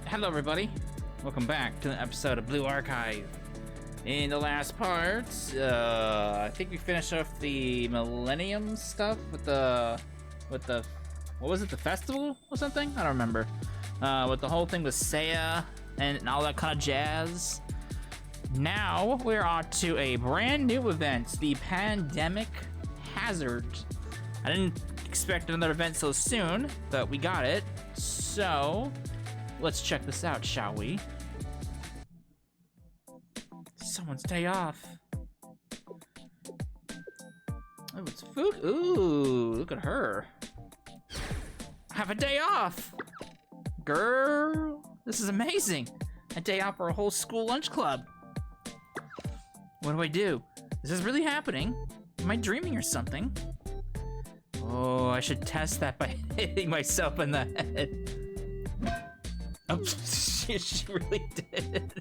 Hello everybody, welcome back to an episode of Blue Archive. In the last part, I think we finished off the Millennium stuff with the, what was it, the festival or something? I don't remember. With the whole thing with Seiya and all that kind of jazz. Now we're on to a brand new event, the Pandemic Hazard. I didn't expect another event so soon, but we got it. So let's check this out, shall we? Someone's day off. Oh, it's food. Ooh, look at her. Have a day off. Girl, this is amazing. A day off for a whole school lunch club. What do I do? Is this really happening? Am I dreaming or something? Oh, I should test that by hitting myself in the head. Oh, she really did.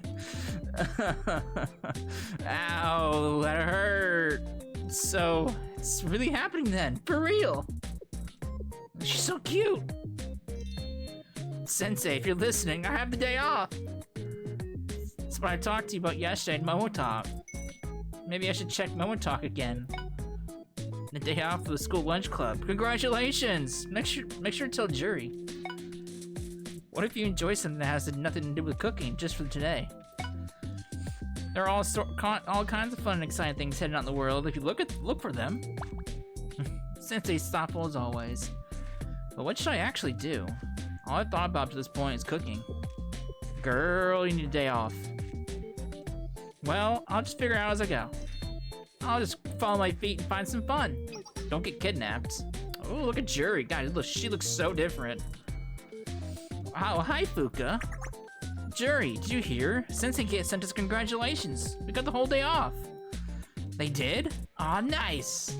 Ow, that hurt. So, it's really happening then, for real. She's so cute. Sensei, if you're listening, I have the day off. That's what I talked to you about yesterday in Momo Talk. Maybe I should check Momo Talk again. The day off for the school lunch club. Congratulations! Make sure to tell Juri. What if you enjoy something that has nothing to do with cooking just for today? There are all kinds of fun and exciting things heading out in the world if you look for them. Sensei's thoughtful as always. But what should I actually do? All I've thought about up to this point is cooking. Girl, you need a day off. Well, I'll just figure it out as I go. I'll just follow my feet and find some fun. Don't get kidnapped. Oh, look at Juri. God, she looks so different. Oh, hi, Fuka. Juri, did you hear? Sensei sent us congratulations. We got the whole day off. They did? Aw, nice.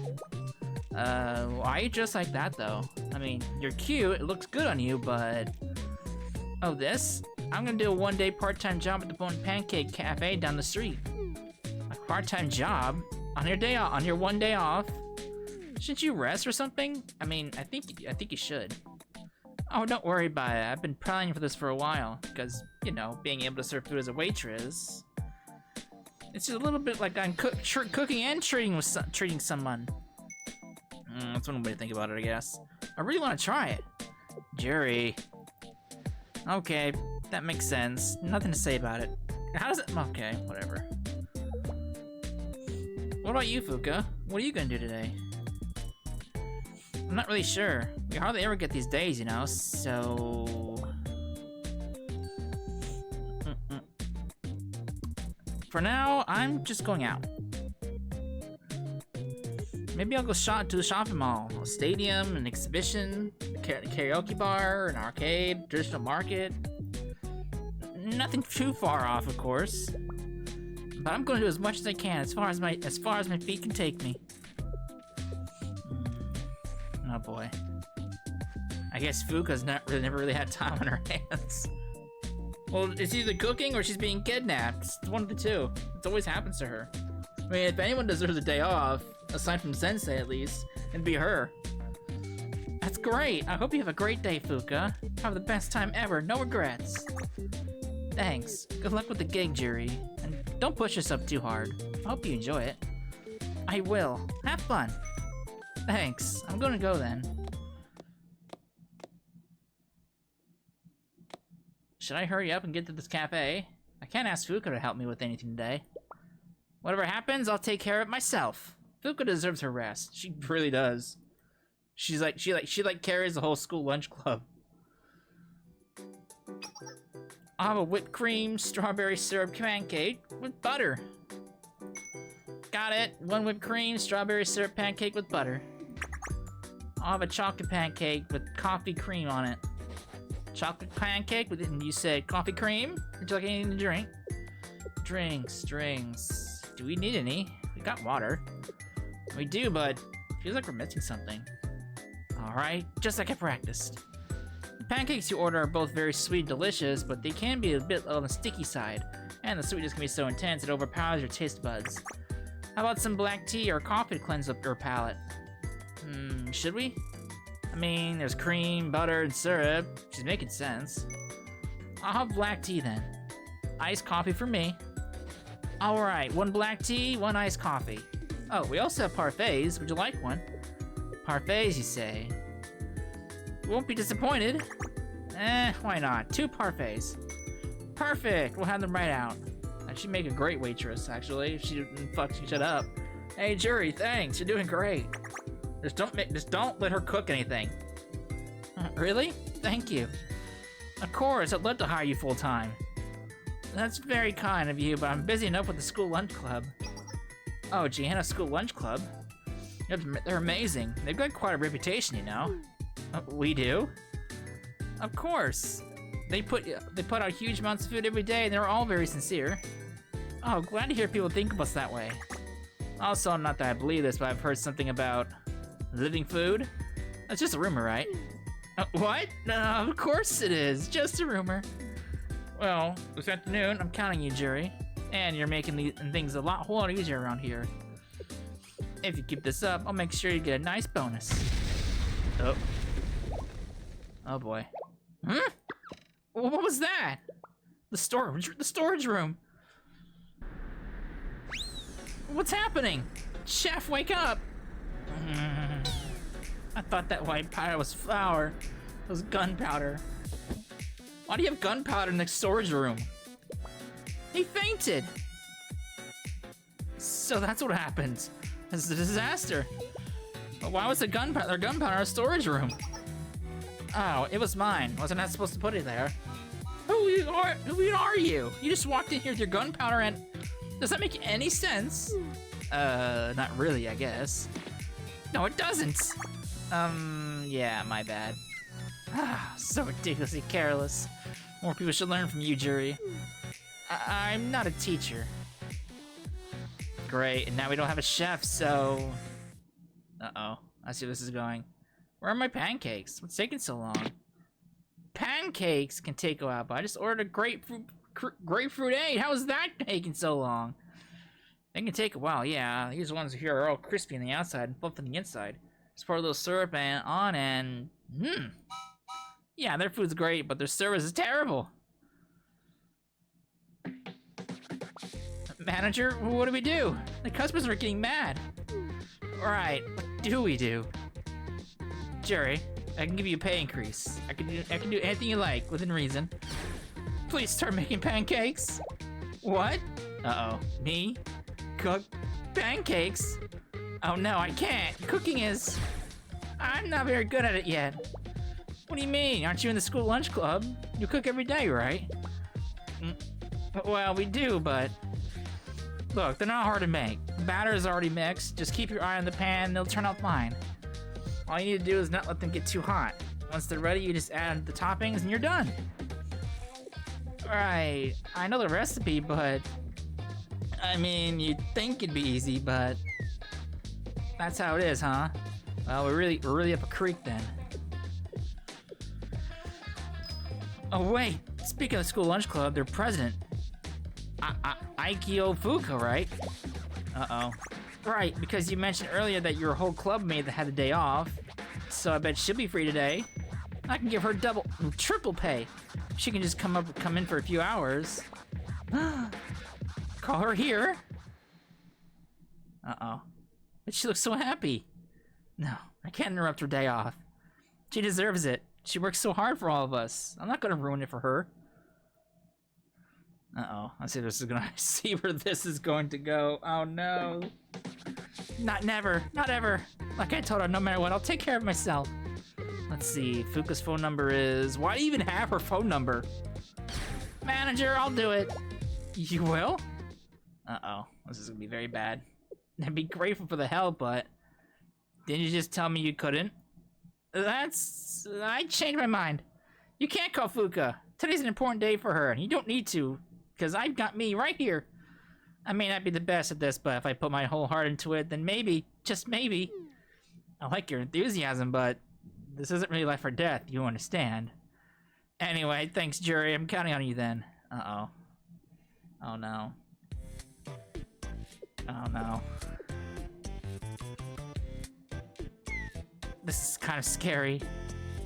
Why are you dressed like that, though? I mean, you're cute, it looks good on you, but... Oh, this? I'm gonna do a one-day part-time job at the Pancake Cafe down the street. A part-time job? On your day off? On your one day off? Shouldn't you rest or something? I mean, I think you should. Oh, don't worry about it. I've been planning for this for a while, because, you know, being able to serve food as a waitress... It's just a little bit like I'm cooking and treating someone. That's one way to think about it, I guess. I really want to try it. Juri. Okay, that makes sense. Nothing to say about it. How does it... Okay, whatever. What about you, Fuka? What are you gonna do today? I'm not really sure. We hardly ever get these days, you know, so... For now, I'm just going out. Maybe I'll go to the shopping mall, a stadium, an exhibition, a karaoke bar, an arcade, traditional market. Nothing too far off, of course. But I'm going to do as much as I can, as far as my feet can take me. Oh boy. I guess Fuka's never really had time on her hands. Well, it's either cooking or she's being kidnapped. It's one of the two. It always happens to her. I mean, if anyone deserves a day off, aside from Sensei at least, it'd be her. That's great. I hope you have a great day, Fuka. Have the best time ever. No regrets. Thanks. Good luck with the gig, Juri. And don't push yourself too hard. I hope you enjoy it. I will. Have fun. Thanks. I'm gonna go then. Should I hurry up and get to this cafe? I can't ask Fuka to help me with anything today. Whatever happens, I'll take care of it myself. Fuka deserves her rest. She really does. She carries the whole school lunch club. I'll have a whipped cream, strawberry syrup pancake with butter. Got it. 1 whipped cream, strawberry syrup pancake with butter. I'll have a chocolate pancake with coffee cream on it. Chocolate pancake with, and you said coffee cream? Would you like anything to drink? Drinks. Do we need any? We got water. We do, but feels like we're missing something. Alright, just like I practiced. The pancakes you order are both very sweet and delicious, but they can be a bit on the sticky side, and the sweetness can be so intense it overpowers your taste buds. How about some black tea or coffee to cleanse up your palate? Should we? I mean, there's cream, butter, and syrup. She's making sense. I'll have black tea then. Iced coffee for me. All right, 1 black tea, 1 iced coffee. Oh, we also have parfaits. Would you like one? Parfaits, you say? Won't be disappointed. Why not? 2 parfaits. Perfect, we'll have them right out. She'd make a great waitress, actually, if she didn't shut up. Hey, Juri, thanks. You're doing great. Just don't let her cook anything. Really? Thank you. Of course, I'd love to hire you full time. That's very kind of you, but I'm busy enough with the school lunch club. Oh, Gianna School Lunch Club? Yep, they're amazing. They've got quite a reputation, you know. We do? Of course. They put out huge amounts of food every day, and they're all very sincere. Oh, glad to hear people think of us that way. Also, not that I believe this, but I've heard something about living food. That's just a rumor, right? What? No, of course it is. Just a rumor. Well, this afternoon, I'm counting you, Juri. And you're making things a whole lot easier around here. If you keep this up, I'll make sure you get a nice bonus. Oh. Oh boy. Hmm? What was that? The storage room. What's happening? Chef, wake up! I thought that white powder was flour. It was gunpowder. Why do you have gunpowder in the storage room? He fainted! So that's what happened. This is a disaster. But why was the gunpowder in a storage room? Oh, it was mine. Wasn't I supposed to put it there? Who are you? You just walked in here with your gunpowder and... Does that make any sense? Not really, I guess. No, it doesn't. Yeah, my bad. Ah, so ridiculously careless. More people should learn from you, Juri. I'm not a teacher. Great, and now we don't have a chef, so... Uh-oh, I see where this is going. Where are my pancakes? What's taking so long? Pancakes can take a while, but I just ordered a grapefruit 8. How is that taking so long? They can take a while, yeah. These ones here are all crispy on the outside and fluffy on the inside. Just pour a little syrup and yeah, their food's great, but their service is terrible. Manager, what do we do? The customers are getting mad. Alright, what do we do? Juri, I can give you a pay increase. I can do anything you like, within reason. Please start making pancakes. What? Uh-oh. Me? Cook pancakes? Oh no, I can't. Cooking is... I'm not very good at it yet. What do you mean? Aren't you in the school lunch club? You cook every day, right? Well, we do, but... Look, they're not hard to make. The batter is already mixed. Just keep your eye on the pan, they'll turn out fine. All you need to do is not let them get too hot. Once they're ready, you just add the toppings and you're done. Right, I know the recipe, but... I mean, you'd think it'd be easy, but... That's how it is, huh? Well, we're really up a creek then. Oh wait, speaking of the school lunch club, their president... Aikyo Fuka, right? Uh-oh. Right, because you mentioned earlier that your whole club mate that had a day off. So I bet she'll be free today. I can give her triple pay. She can just come in for a few hours. Call her here. Uh-oh. But she looks so happy. No, I can't interrupt her day off. She deserves it. She works so hard for all of us. I'm not gonna ruin it for her. Uh-oh. I see where this is going to go. Oh no. Never. Not ever. Like I told her, no matter what, I'll take care of myself. Let's see. Fuka's phone number is... Why do you even have her phone number? Manager, I'll do it. You will? Uh-oh. This is gonna be very bad. I'd be grateful for the help, but... Didn't you just tell me you couldn't? I changed my mind. You can't call Fuka. Today's an important day for her, and you don't need to. Because I've got me right here. I may not be the best at this, but if I put my whole heart into it, then maybe, just maybe... I like your enthusiasm, but... This isn't really life or death, you understand. Anyway, thanks, Juri. I'm counting on you then. Uh-oh. Oh, no. Oh, no. This is kind of scary.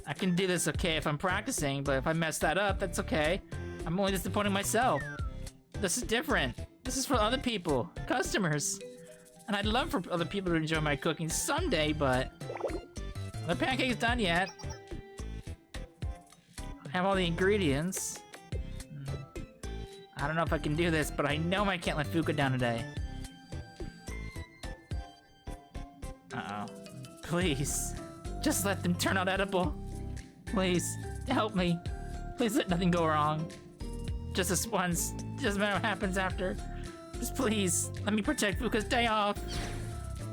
I can do this okay if I'm practicing, but if I mess that up, that's okay. I'm only disappointing myself. This is different. This is for other people, customers. And I'd love for other people to enjoy my cooking someday, but the pancake's done yet. I have all the ingredients. I don't know if I can do this, but I know I can't let Fuka down today. Uh-oh. Please. Just let them turn out edible. Please, help me. Please let nothing go wrong. Just this once. Doesn't matter what happens after. Just please, let me protect Fuka's day off.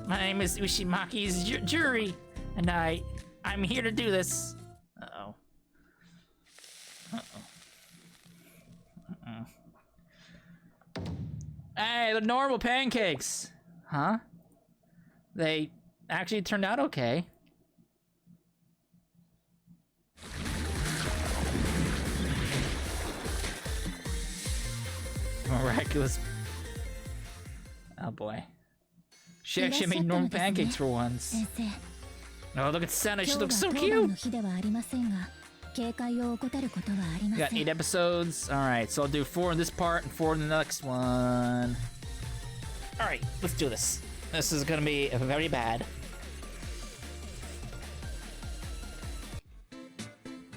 My name is Ushimaki's Juri, and I'm here to do this. Uh-oh. Uh-oh. Hey, the normal pancakes. Huh? They actually turned out okay. Miraculous. Oh boy. She actually made normal pancakes for once. Oh, look at Senna. She looks so cute. We got 8 episodes. Alright, so I'll do 4 in this part and 4 in the next one. Alright, let's do this. This is gonna be very bad.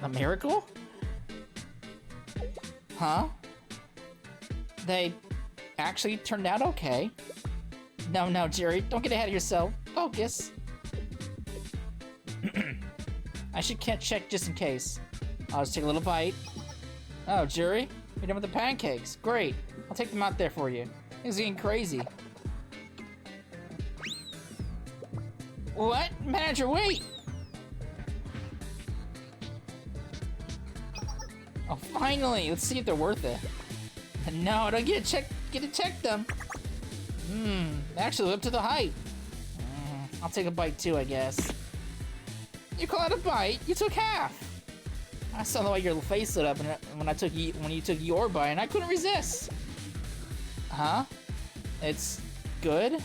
A miracle? Huh? They actually turned out okay. No, Juri, don't get ahead of yourself. Focus. I should check just in case. I'll just take a little bite. Oh, Juri, you're done with the pancakes. Great. I'll take them out there for you. It's getting crazy. What? Manager, wait! Oh, finally! Let's see if they're worth it. No, I don't get to check them. They actually live up to the hype. I'll take a bite too, I guess. You call it a bite? You took half. I saw the way your face lit up when you took your bite, and I couldn't resist. Huh? It's good?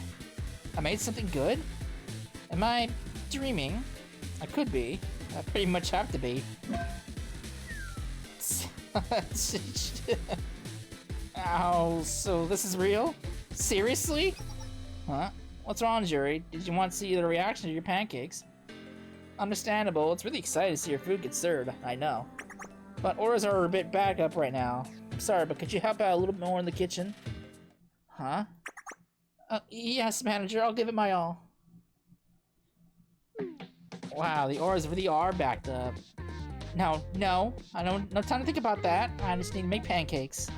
I made something good? Am I dreaming? I could be. I pretty much have to be. Ow, so this is real? Seriously? Huh? What's wrong, Juri? Did you want to see the reaction to your pancakes? Understandable. It's really exciting to see your food get served, I know. But orders are a bit back up right now. I'm sorry, but could you help out a little bit more in the kitchen? Huh? Yes, manager, I'll give it my all. Wow, the orders really are backed up. No, I don't, no time to think about that. I just need to make pancakes.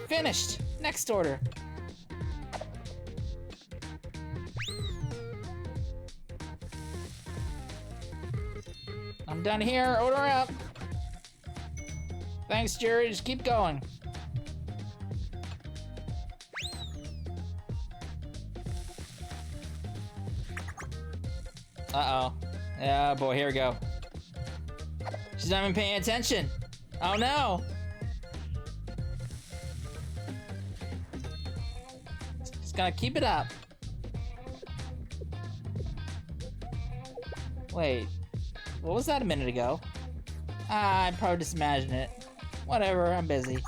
Finished! Next order. I'm done here, order up. Thanks, Juri, just keep going. Uh-oh. Yeah, boy, here we go. She's not even paying attention. Oh no! Just gotta keep it up. Wait. What was that a minute ago? I probably just imagined it. Whatever, I'm busy.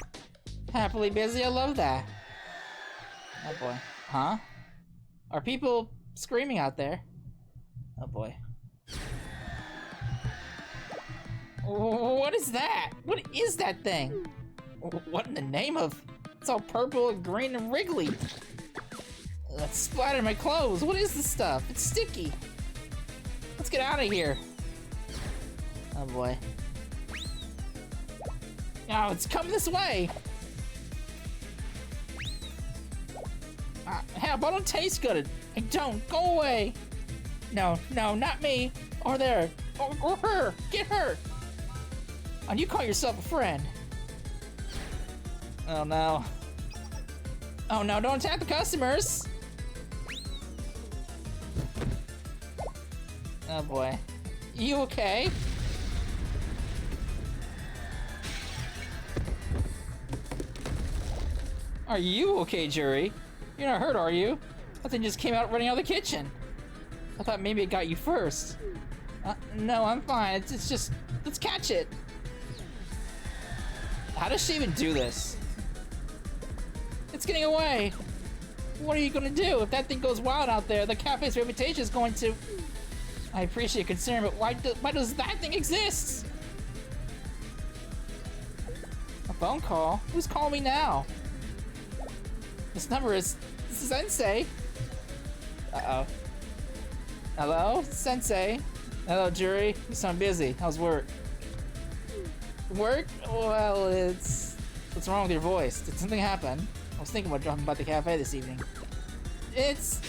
Happily busy, I love that. Oh boy. Huh? Are people screaming out there? Oh boy. What is that? What is that thing? What in the name of... It's all purple and green and wriggly. That splattered my clothes. What is this stuff? It's sticky. Let's get out of here. Oh boy. Oh, it's coming this way. Hell, but I don't taste good. I don't. Go away. No, not me. Or there. Or her. Get her. And you call yourself a friend. Oh no. Oh no, don't attack the customers. Oh boy. You okay? Are you okay, Juri? You're not hurt, are you? That thing just came out running out of the kitchen. I thought maybe it got you first. No, I'm fine. It's just... Let's catch it! How does she even do this? It's getting away! What are you gonna do? If that thing goes wild out there, the cafe's reputation is going to... I appreciate your concern, but why does that thing exist? A phone call? Who's calling me now? This number is... Sensei! Uh-oh. Hello? Sensei? Hello, Juri. You sound busy. How's work? Work? Well, it's... What's wrong with your voice? Did something happen? I was thinking about dropping by the cafe this evening. It's...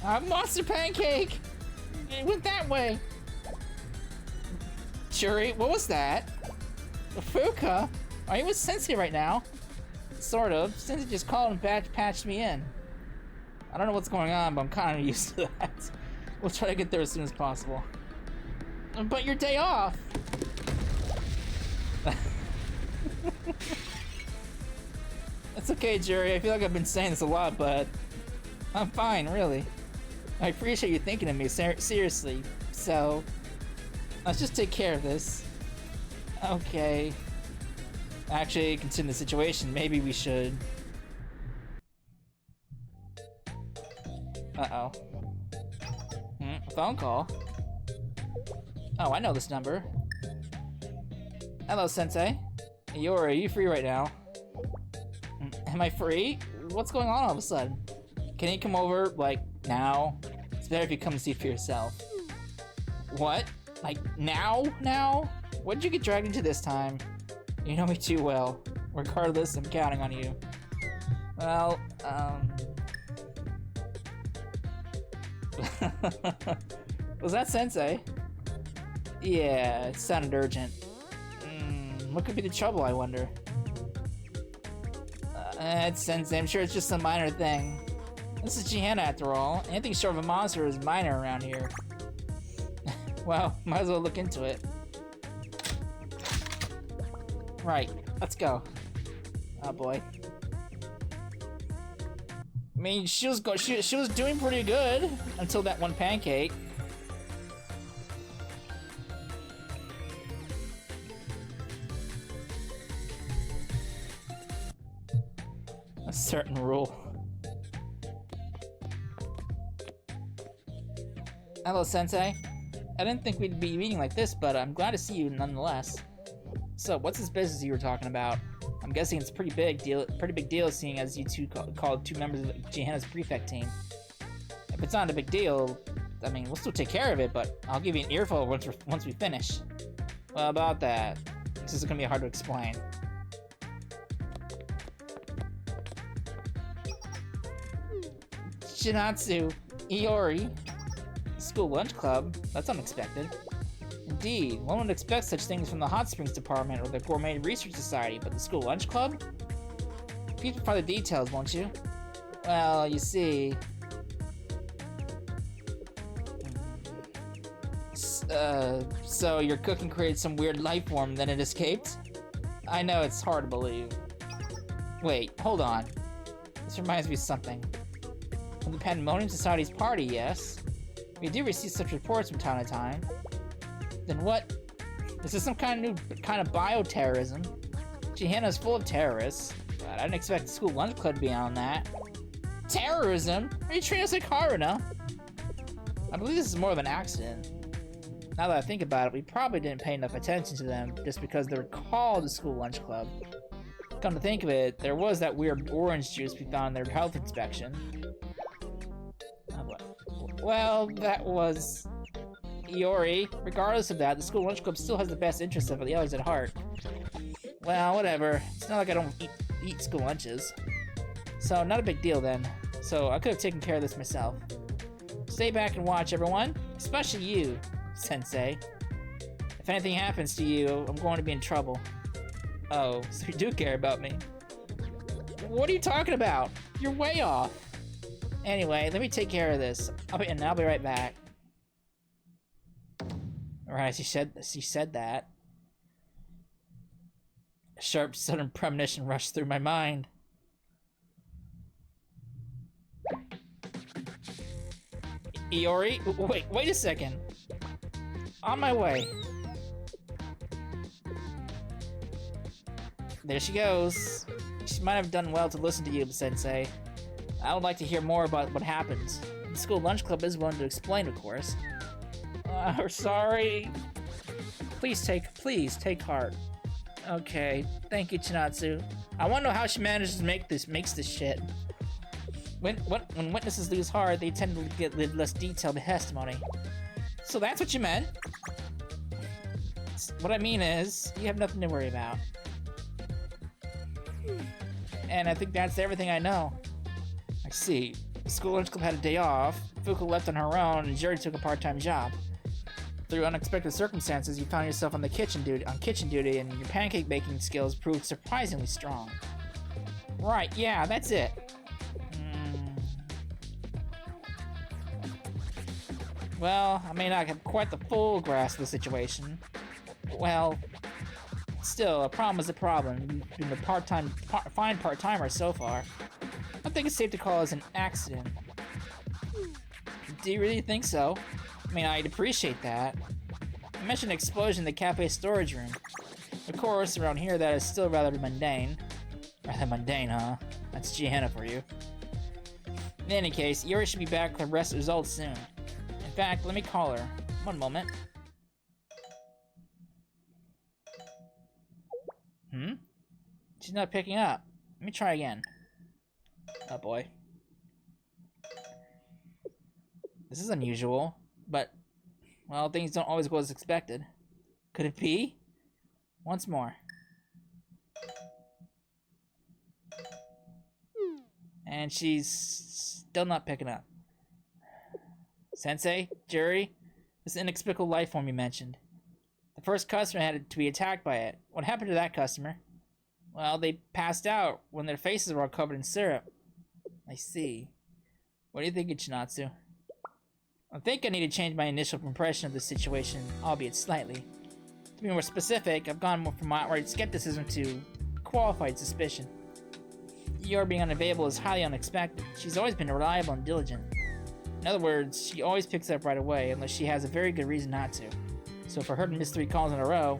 Monster Pancake! It went that way! Juri, what was that? Fuka? Are you with Sensei right now? Sort of. Sensei just called and patched me in. I don't know what's going on, but I'm kind of used to that. We'll try to get there as soon as possible. But your day off! It's okay, Juri. I feel like I've been saying this a lot, but I'm fine, really. I appreciate you thinking of me seriously. So, let's just take care of this. Okay. Actually, considering the situation, maybe we should... Uh-oh. Phone call? Oh, I know this number. Hello, Sensei. Yuri, are you free right now? Am I free? What's going on all of a sudden? Can you come over, like, now? It's better if you come and see for yourself. What? Like, now? Now? What did you get dragged into this time? You know me too well. Regardless, I'm counting on you. Well, Was that Sensei? Yeah, it sounded urgent. What could be the trouble, I wonder? It's Sensei. I'm sure it's just some minor thing. This is Jihanna, after all. Anything short of a monster is minor around here. Well, might as well look into it. Right, let's go. Oh boy. I mean, she was doing pretty good until that one pancake. A certain rule. Hello, Sensei. I didn't think we'd be meeting like this, but I'm glad to see you nonetheless. So, what's this business you were talking about? I'm guessing it's pretty big deal seeing as you two called two members of Jihanna's prefect team. If it's not a big deal, I mean, we'll still take care of it, but I'll give you an earful once we finish. Well, about that, this is gonna be hard to explain. Shinatsu, Iori, school lunch club, that's unexpected. Indeed, one would expect such things from the Hot Springs Department or the Gourmet Research Society, but the school lunch club? Please provide the details, won't you? Well, you see... so your cooking created some weird life form and then it escaped? I know it's hard to believe. Wait, hold on. This reminds me of something. From the Pandemonium Society's party, yes? We do receive such reports from time to time. Then what? This is some kind of bioterrorism. Jihanna's full of terrorists, but I didn't expect the school lunch club to be on that. Terrorism? Are you treating us like Haruna? I believe this is more of an accident. Now that I think about it, we probably didn't pay enough attention to them just because they were called the school lunch club. Come to think of it, there was that weird orange juice we found in their health inspection. Well, that was... Iori. Regardless of that, the school lunch club still has the best interests of the others at heart. Well, whatever. It's not like I don't eat school lunches. So, not a big deal then. So, I could have taken care of this myself. Stay back and watch, everyone. Especially you, Sensei. If anything happens to you, I'm going to be in trouble. Oh, so you do care about me. What are you talking about? You're way off. Anyway, let me take care of this. I'll be right back. Alright, she said that. A sharp, sudden premonition rushed through my mind. Iori? Wait a second. On my way. There she goes. She might have done well to listen to you, Sensei. I would like to hear more about what happened. The school lunch club is willing to explain, of course. We're sorry. Please take heart. Okay, thank you, Chinatsu. I want to know how she manages to makes this shit. When witnesses lose heart, they tend to give less detailed testimony. So that's what you meant? What I mean is, you have nothing to worry about. And I think that's everything I know. I see. The school lunch club had a day off, Fuka left on her own, and Juri took a part-time job. Through unexpected circumstances, you found yourself on kitchen duty, and your pancake baking skills proved surprisingly strong. Right, yeah, that's it. Well, I may not have quite the full grasp of the situation. Well, still, a problem is a problem. You've been a fine part-timer so far. I think it's safe to call it an accident. Do you really think so? I mean, I'd appreciate that. You mentioned an explosion in the cafe storage room. Of course, around here that is still rather mundane. Rather mundane, huh? That's Gianna for you. In any case, Yuri should be back with the results soon. In fact, let me call her. One moment. She's not picking up. Let me try again. Oh boy. This is unusual, but, well, things don't always go as expected. Could it be? Once more. And she's still not picking up. Sensei, Juri, this inexplicable life form you mentioned. The first customer had to be attacked by it. What happened to that customer? Well, they passed out when their faces were all covered in syrup. I see. What do you think, Chinatsu? I think I need to change my initial impression of the situation, albeit slightly. To be more specific, I've gone from outright skepticism to qualified suspicion. Your being unavailable is highly unexpected. She's always been reliable and diligent. In other words, she always picks up right away, unless she has a very good reason not to. So for her to miss 3 calls in a row,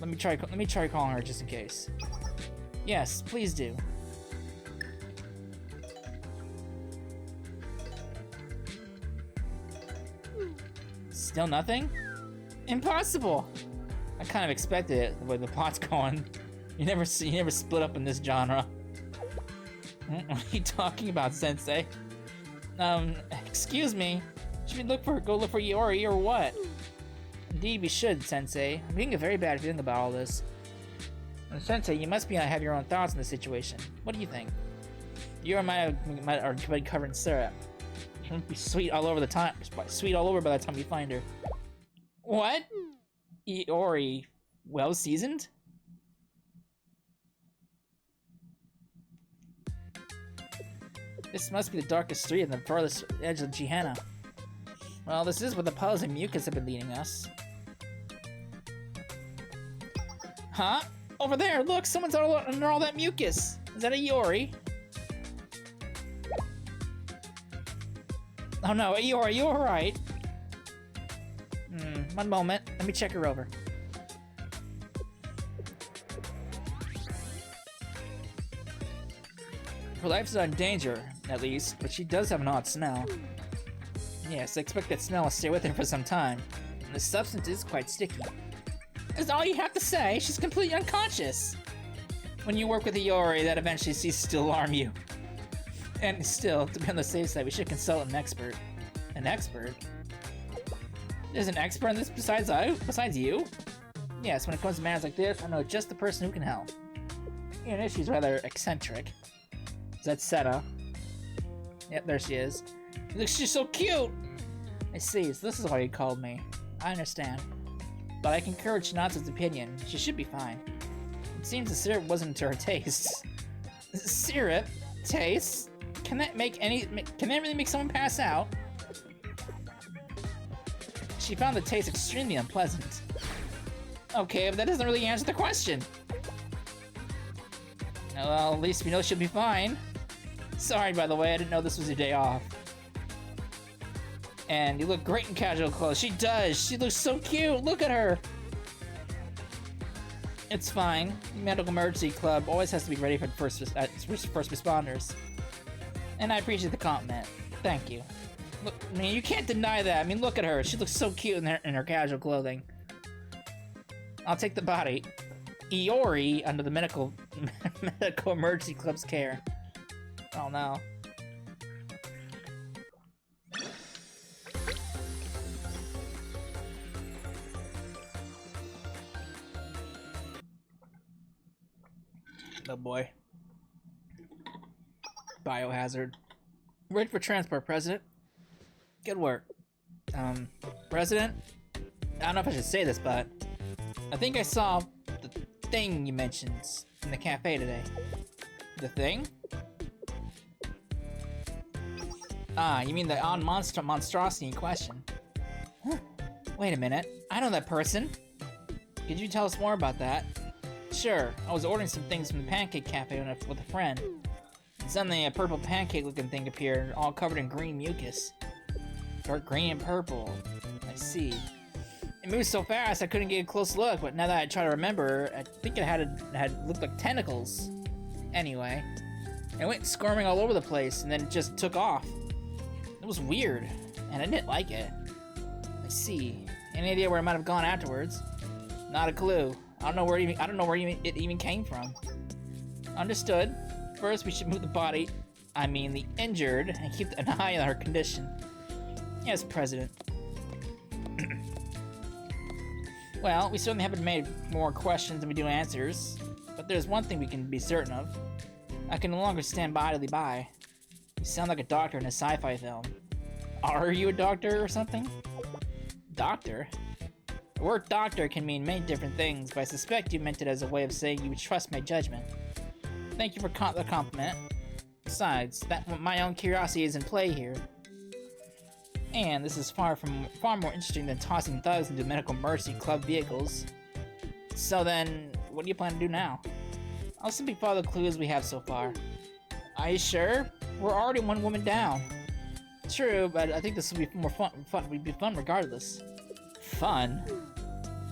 let me try calling her just in case. Yes, please do. Still nothing? Impossible! I kind of expected it, the way the plot's going. You never split up in this genre. What are you talking about, Sensei? Excuse me. Should we go look for Iori or what? Indeed, we should, Sensei. I'm getting a very bad feeling about all this. And Sensei, you must have your own thoughts on the situation. What do you think? Iori might have been covered in syrup. She won't be sweet all over by the time you find her. What? Iori, well seasoned? This must be the darkest street on the farthest edge of Gihanna. Well, this is where the puddles and mucus have been leading us. Huh? Over there, look! Someone's under all that mucus! Is that a Iori? Oh no, Iori, are you alright? One moment. Let me check her over. Her life is not in danger, at least, but she does have an odd smell. Yes, I expect that smell will stay with her for some time. And the substance is quite sticky. That's all you have to say. She's completely unconscious. When you work with Iori, that eventually ceases to alarm you. And still, to be on the safe side, we should consult an expert. An expert? There's an expert in this besides you? Yes, when it comes to matters like this, I know just the person who can help. Even if she's rather eccentric. Is that Seta? Yep, there she is. Look, she's so cute! I see, so this is why you called me. I understand. But I concur with Chinatsu's opinion. She should be fine. It seems the syrup wasn't to her taste. Syrup? Taste? Can that really make someone pass out? She found the taste extremely unpleasant. Okay, but that doesn't really answer the question. Well, at least we know she'll be fine. Sorry, by the way, I didn't know this was your day off. And you look great in casual clothes. She does. She looks so cute. Look at her. It's fine. The Medical Emergency Club always has to be ready for first responders. And I appreciate the compliment. Thank you. Look, I mean, you can't deny that. I mean, look at her. She looks so cute in her casual clothing. I'll take the body. Iori under the Medical Emergency Club's care. Oh no. Oh boy. Biohazard. Ready for transport, President. Good work. President? I don't know if I should say this, but I think I saw the thing you mentioned in the cafe today. The thing? Ah, you mean the monstrosity in question. Huh. Wait a minute. I know that person. Could you tell us more about that? Sure. I was ordering some things from the Pancake Cafe with a friend. And suddenly a purple pancake-looking thing appeared, all covered in green mucus. Dark green and purple. I see. It moved so fast I couldn't get a close look, but now that I try to remember, I think it had looked like tentacles. Anyway, it went squirming all over the place, and then it just took off. It was weird, and I didn't like it. I see. Any idea where it might have gone afterwards? Not a clue. I don't know where it even came from. Understood. First, we should move the body, the injured, and keep an eye on her condition. Yes, President. Well, we certainly haven't made more questions than we do answers, but there's one thing we can be certain of. I can no longer stand idly by. You sound like a doctor in a sci-fi film. Are you a doctor or something? Doctor? The word doctor can mean many different things, but I suspect you meant it as a way of saying you would trust my judgment. Thank you for the compliment. Besides, my own curiosity is in play here. And this is far more interesting than tossing thugs into Medical Mercy Club vehicles. So then, what do you plan to do now? I'll simply follow the clues we have so far. Are you sure? We're already one woman down. True, but I think this will be more fun. Would be fun regardless. Fun?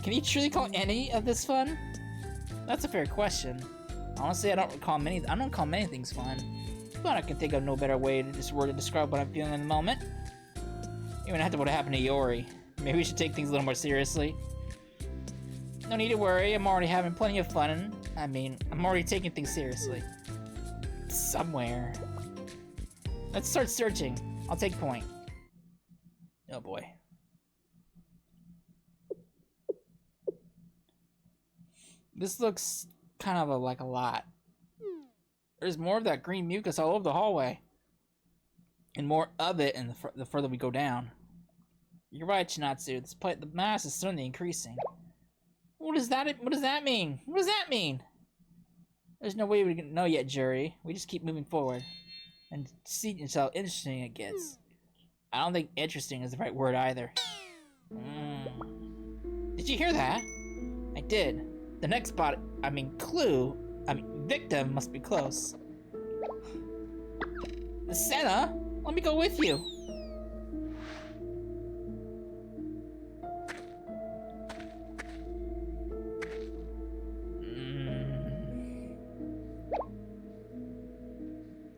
Can you truly call any of this fun? That's a fair question. Honestly, I don't call many things fun. But I can think of no better way to describe what I'm feeling in the moment. Even after what happened to Juri. Maybe we should take things a little more seriously. No need to worry, I'm already having plenty of fun. I'm already taking things seriously. Somewhere. Let's start searching. I'll take point. Oh boy. This looks kind of like a lot. There's more of that green mucus all over the hallway. And more of it the further we go down. You're right, Chinatsu. The mass is certainly increasing. What does that mean? What does that mean? There's no way we can know yet, Juri. We just keep moving forward. And see how interesting it gets. I don't think interesting is the right word either. Did you hear that? I did. The next victim must be close. Senna, let me go with you.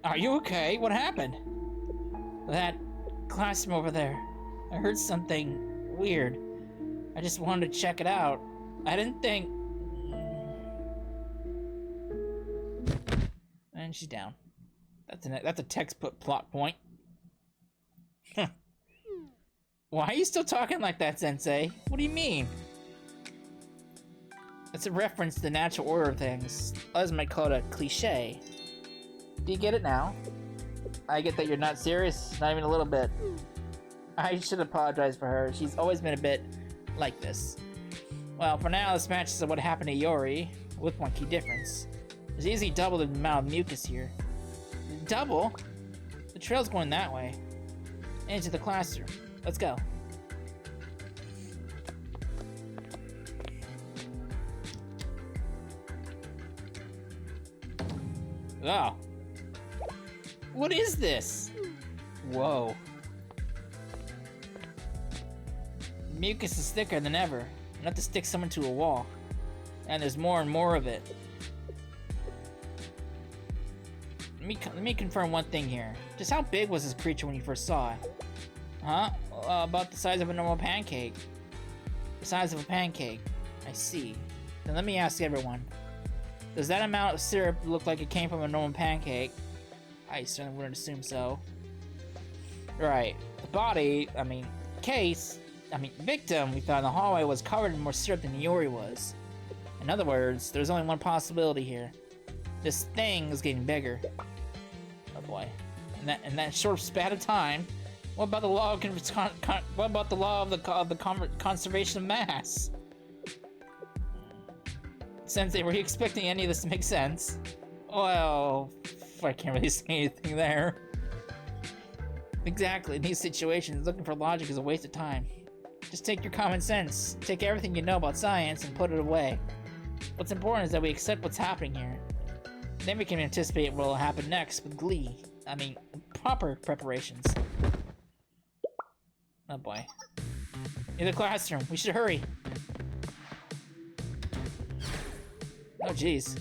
Are you okay? What happened? That classroom over there. I heard something weird. I just wanted to check it out. I didn't think... And she's down. That's a textbook plot point. Why are you still talking like that, Sensei? What do you mean? It's a reference to the natural order of things. Others might call it a cliche. Do you get it now? I get that you're not serious, not even a little bit. I should apologize for her. She's always been a bit like this. Well, for now, this matches what happened to Juri, with one key difference. There's easily double the amount of mucus here. Double? The trail's going that way. Into the classroom. Let's go. Oh. What is this? Whoa. Mucus is thicker than ever, enough to stick someone to a wall. And there's more and more of it. Let me confirm one thing here. Just how big was this creature when you first saw it? Huh? About the size of a normal pancake. The size of a pancake. I see. Then let me ask everyone. Does that amount of syrup look like it came from a normal pancake? I certainly wouldn't assume so. Right. The body, victim we found in the hallway was covered in more syrup than Juri was. In other words, there's only one possibility here. This thing is getting bigger. Oh boy. In that short span of time, what about the law of the conservation of mass? Sensei, were you expecting any of this to make sense? Well, I can't really say anything there. Exactly, in these situations, looking for logic is a waste of time. Just take your common sense, take everything you know about science, and put it away. What's important is that we accept what's happening here. Then we can anticipate what will happen next with glee. Proper preparations. Oh boy. In the classroom, we should hurry. Oh jeez.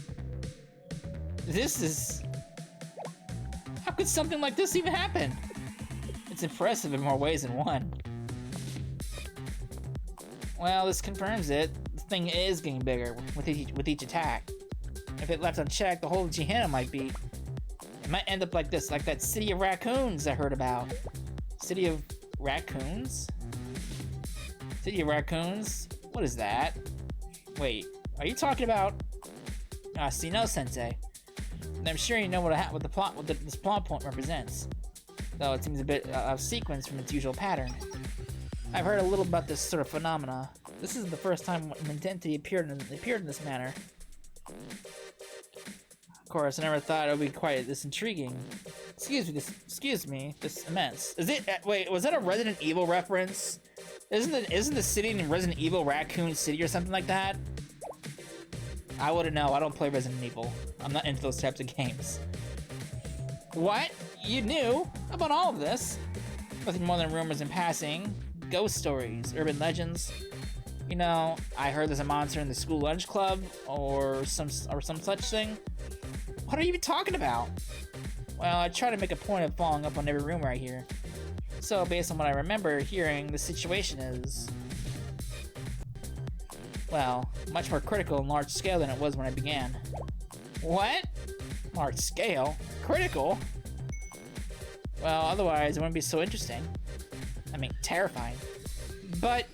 How could something like this even happen? It's impressive in more ways than one. Well, this confirms it. The thing is getting bigger with each attack. If it left unchecked, the whole Gehenna might end up like this, like that city of raccoons I heard about. City of raccoons? City of raccoons? What is that? Wait, are you talking about? See, no, Sensei. And I'm sure you know what this plot point represents. Though it seems a bit out of sequence from its usual pattern. I've heard a little about this sort of phenomena. This isn't the first time an entity appeared in this manner. Of course, I never thought it would be quite this intriguing. Excuse me, this immense. Is it? Wait, was that a Resident Evil reference? Isn't the city in Resident Evil Raccoon City or something like that? I wouldn't know. I don't play Resident Evil. I'm not into those types of games. What? You knew about all of this? Nothing more than rumors in passing, ghost stories, urban legends. You know, I heard there's a monster in the school lunch club, or some such thing. What are you even talking about? Well, I try to make a point of following up on every rumor I hear. So, based on what I remember hearing, the situation is, well, much more critical and large scale than it was when I began. What? Large scale? Critical? Well, otherwise it wouldn't be so interesting. Terrifying. But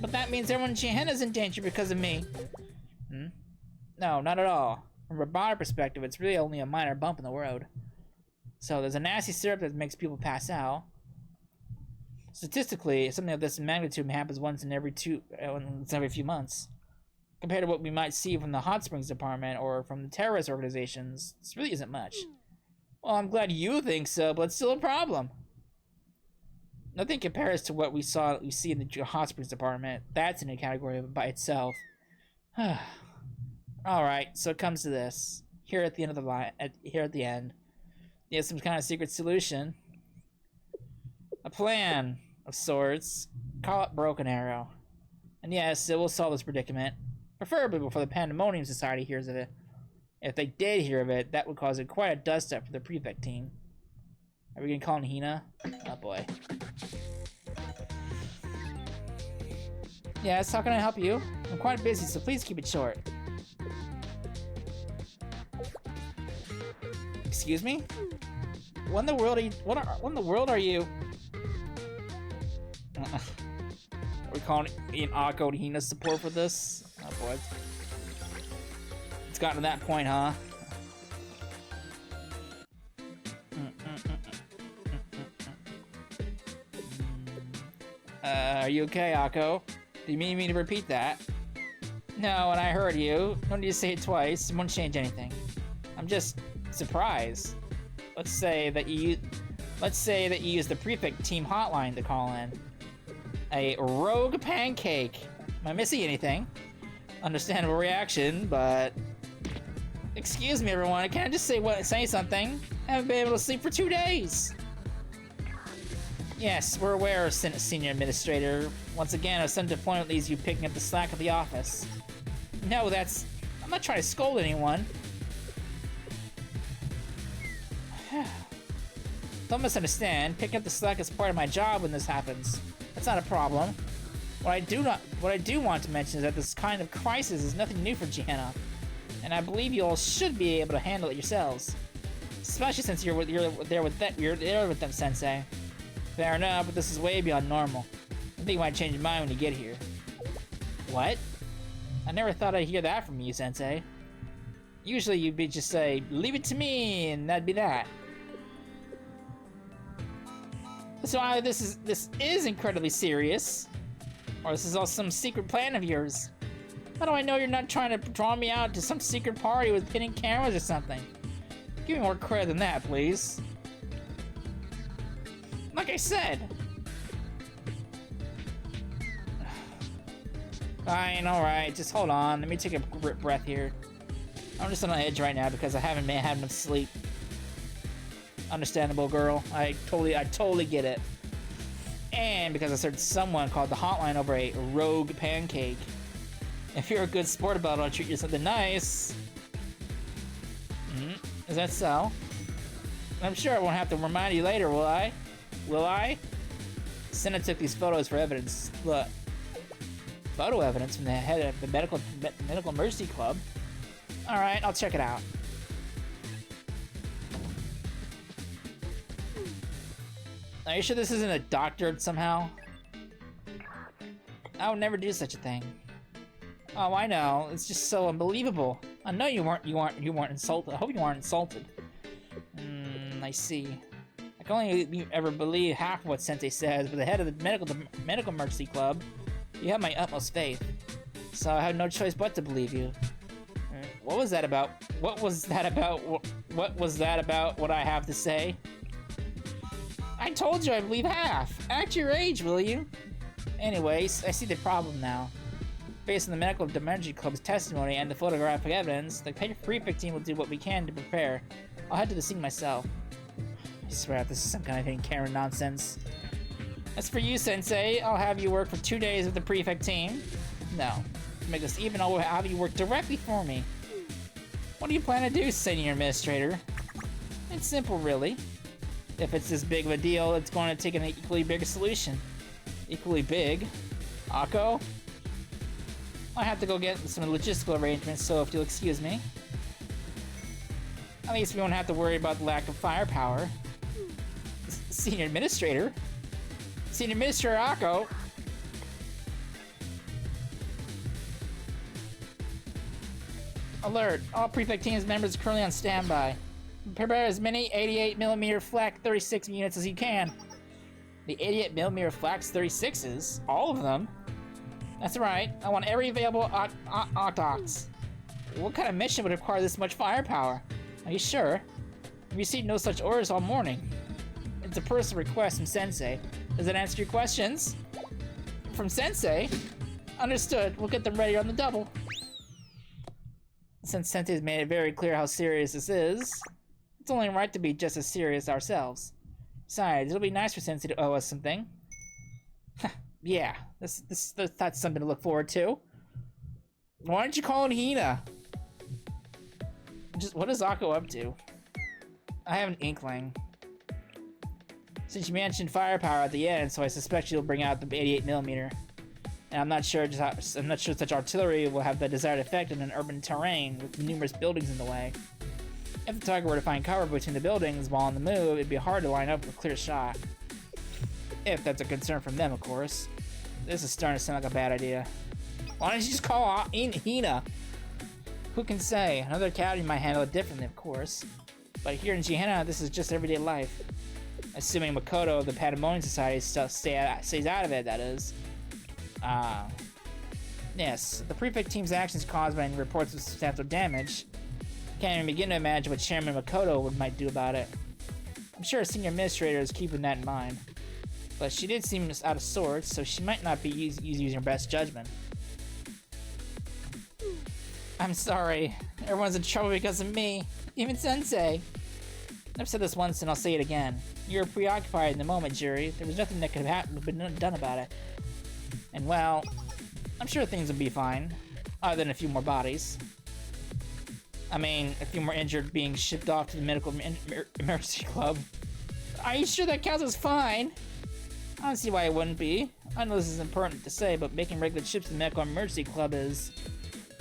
that means everyone in Gehenna's in danger because of me. No, not at all. From a broader perspective, it's really only a minor bump in the road. So there's a nasty syrup that makes people pass out. Statistically, something of this magnitude happens once in every few months. Compared to what we might see from the Hot Springs Department or from the terrorist organizations, this really isn't much. Well, I'm glad you think so, but it's still a problem. Nothing compares to what we see in the Hot Springs Department. That's in a category by itself. Alright, so it comes to this. Here at the end of the line, here at the end, you have some kind of secret solution. A plan of sorts. Call it Broken Arrow. And yes, it will solve this predicament. Preferably before the Pandemonium Society hears of it. If they did hear of it, that would cause quite a dust-up for the prefect team. Are we gonna call in Hina? Oh boy. Yes, how can I help you? I'm quite busy, so please keep it short. Excuse me? What in the world are you? Are we calling in Akko and Hina's support for this? Oh boy. It's gotten to that point, huh? Are you okay, Akko? Do you mean me to repeat that? No, and I heard you. No need to say it twice. It won't change anything. I'm just surprised. Let's say that you use the prefect team hotline to call in. A rogue pancake. Am I missing anything? Understandable reaction, but excuse me, everyone. Can I just say something? I haven't been able to sleep for 2 days. Yes, we're aware, Senior Administrator. Once again, our sudden deployment leaves you picking up the slack of the office. No, I'm not trying to scold anyone. Don't misunderstand. Picking up the slack is part of my job when this happens. That's not a problem. What I do want to mention is that this kind of crisis is nothing new for Gehenna, and I believe you all should be able to handle it yourselves. Especially since you're there with them, Sensei. Fair enough, but this is way beyond normal. I think you might change your mind when you get here. What? I never thought I'd hear that from you, Sensei. Usually you'd just say, "Leave it to me," and that'd be that. So either this is incredibly serious, or this is all some secret plan of yours. How do I know you're not trying to draw me out to some secret party with hidden cameras or something? Give me more credit than that, please. Like I said. Fine, alright, just hold on. Let me take a breath here. I'm just on edge right now because I haven't had enough sleep. Understandable, girl. I totally get it. And because I heard someone called the hotline over a rogue pancake. If you're a good sport about it, I'll treat you something nice. Is that so? I'm sure I won't have to remind you later, will I? Will I? Senna took these photos for evidence. Look. Photo evidence from the head of the Medical Mercy Club. Alright, I'll check it out. Are you sure this isn't a doctored somehow? I would never do such a thing. Oh, I know. It's just so unbelievable. I know you weren't insulted. I hope you weren't insulted. I see. I can only ever believe half of what Sensei says, but the head of the Medical Mercy Club, you have my utmost faith. So I have no choice but to believe you. What was that about? What was that about what I have to say? I told you I believe half. Act your age, will you? Anyways, I see the problem now. Based on the Medical Mercy Club's testimony and the photographic evidence, the prefect team will do what we can to prepare. I'll head to the scene myself. I swear this is some kind of hidden camera nonsense. As for you, Sensei, I'll have you work for 2 days with the prefect team. No. To make this even, I'll have you work directly for me. What do you plan to do, Senior Administrator? It's simple, really. If it's this big of a deal, it's going to take an equally bigger solution. Equally big? Akko? I have to go get some logistical arrangements, so if you'll excuse me. At least we won't have to worry about the lack of firepower. Senior Administrator? Senior Administrator Akko? Alert! All Prefect Team's members are currently on standby. Prepare as many 88mm Flak 36 units as you can. The 88mm Flak 36s? All of them? That's right. I want every available Octox. What kind of mission would require this much firepower? Are you sure? I've received no such orders all morning. It's a personal request from Sensei. Does that answer your questions? From Sensei? Understood. We'll get them ready on the double. Since Sensei has made it very clear how serious this is, it's only right to be just as serious ourselves. Besides, it'll be nice for Sensei to owe us something. Yeah, that's something to look forward to. Why don't you call it Hina? What is Akko up to? I have an inkling. Since you mentioned firepower at the end, so I suspect you'll bring out the 88mm. And I'm not sure such artillery will have the desired effect in an urban terrain with numerous buildings in the way. If the target were to find cover between the buildings while on the move, it'd be hard to line up with a clear shot. If that's a concern from them, of course. This is starting to sound like a bad idea. Why don't you just call Hina? Who can say? Another academy might handle it differently, of course. But here in Gehenna, this is just everyday life. Assuming Makoto of the Pandemonium Society stays out of it, that is. Yes, the prefect team's actions caused by reports of substantial damage. Can't even begin to imagine what Chairman Makoto might do about it. I'm sure a senior administrator is keeping that in mind. But she did seem out of sorts, so she might not be using her best judgment. I'm sorry. Everyone's in trouble because of me. Even Sensei. I've said this once and I'll say it again. You were preoccupied in the moment, Juri. There was nothing that could have been done about it. And well, I'm sure things will be fine. Other than a few more bodies. I mean, a few more injured being shipped off to the medical emergency club. Are you sure that counts as fine? I don't see why it wouldn't be. I know this is important to say, but making regular trips to the medical emergency club is...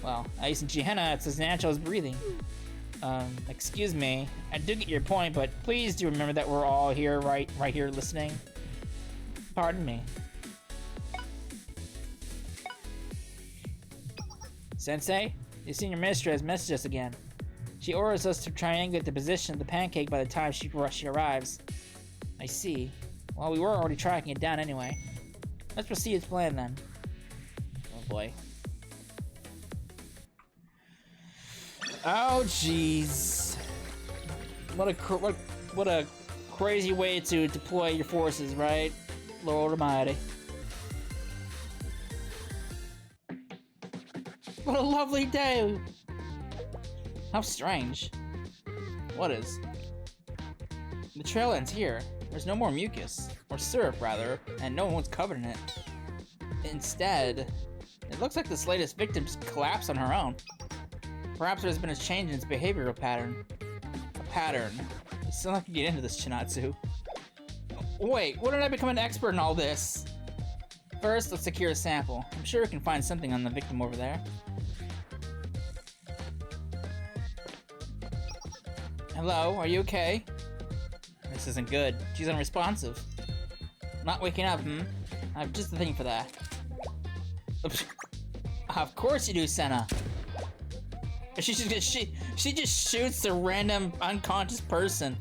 Well, at least in Gehenna, it's as natural as breathing. Excuse me. I do get your point, but please do remember that we're all here, right here listening. Pardon me. Sensei, the senior minister has messaged us again. She orders us to triangulate the position of the pancake by the time she arrives. I see. Well, we were already tracking it down anyway. Let's proceed as planned then. Oh boy. Oh jeez. What a crazy way to deploy your forces, right? Lord Almighty. What a lovely day! How strange. What is? The trail ends here. There's no more mucus, or syrup rather, and no one's covered in it. Instead, it looks like this latest victim just collapsed on her own. Perhaps there's been a change in its behavioral pattern. A pattern. You still have to get into this, Chinatsu. Wait, when did I become an expert in all this? First, let's secure a sample. I'm sure we can find something on the victim over there. Hello, are you okay? This isn't good. She's unresponsive. Not waking up, I have just the thing for that. Of course you do, Senna. She just shoots a random unconscious person.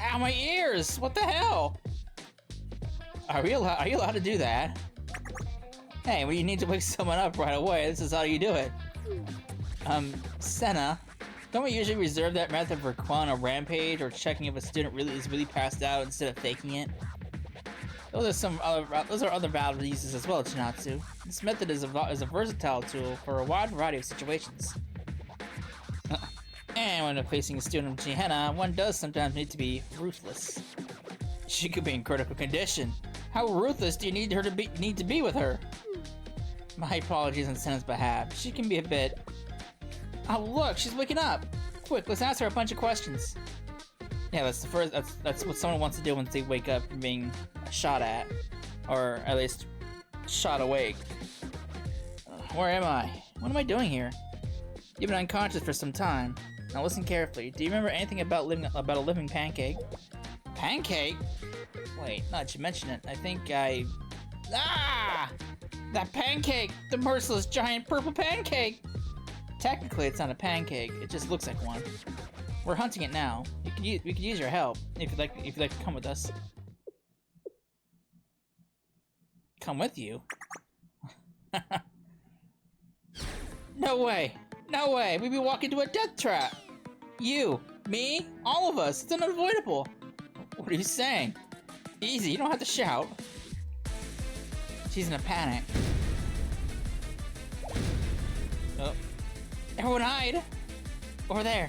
Ow, my ears! What the hell? Are you allowed to do that? Hey, when you need to wake someone up right away, this is how you do it. Senna, don't we usually reserve that method for quelling a rampage or checking if a student is really passed out instead of faking it? Those are other valid uses as well, Chinatsu. This method is a versatile tool for a wide variety of situations. And when facing a student of Gehenna, one does sometimes need to be ruthless. She could be in critical condition. How ruthless do you need to be with her? My apologies on Senna's behalf. She can be a bit... Oh look, she's waking up! Quick, let's ask her a bunch of questions. Yeah, that's what someone wants to do once they wake up from being shot at. Or at least shot awake. Where am I? What am I doing here? You've been unconscious for some time. Now listen carefully. Do you remember anything about a living pancake? Pancake? Wait, now that you mention it, I think I... Ah! That pancake! The merciless giant purple pancake! Technically, it's not a pancake. It just looks like one. We're hunting it now. We could use your help if you'd like to come with us. Come with you? No way! No way! We'd be walking to a death trap! You, me, all of us. It's unavoidable. What are you saying? Easy, you don't have to shout. She's in a panic. Oh. Everyone hide! Over there.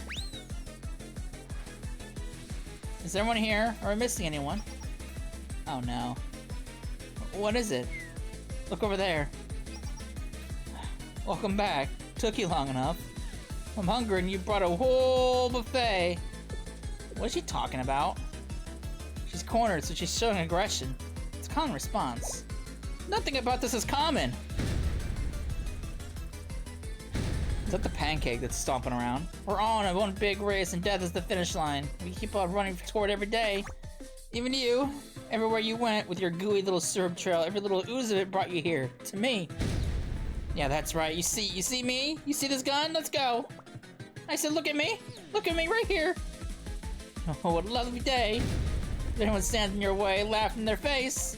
Is there anyone here? Or am I missing anyone? Oh no. What is it? Look over there. Welcome back. Took you long enough. I'm hungry and you brought a whole buffet. What is she talking about? She's cornered, so she's showing aggression. It's a common response. Nothing about this is common. Is that the pancake that's stomping around? We're on a one big race and death is the finish line. We keep on running toward every day. Even you. Everywhere you went with your gooey little syrup trail, every little ooze of it brought you here. To me. Yeah, that's right. You see me? You see this gun? Let's go. I said, look at me. Look at me right here. Oh, what a lovely day. If anyone stands in your way, laugh in their face.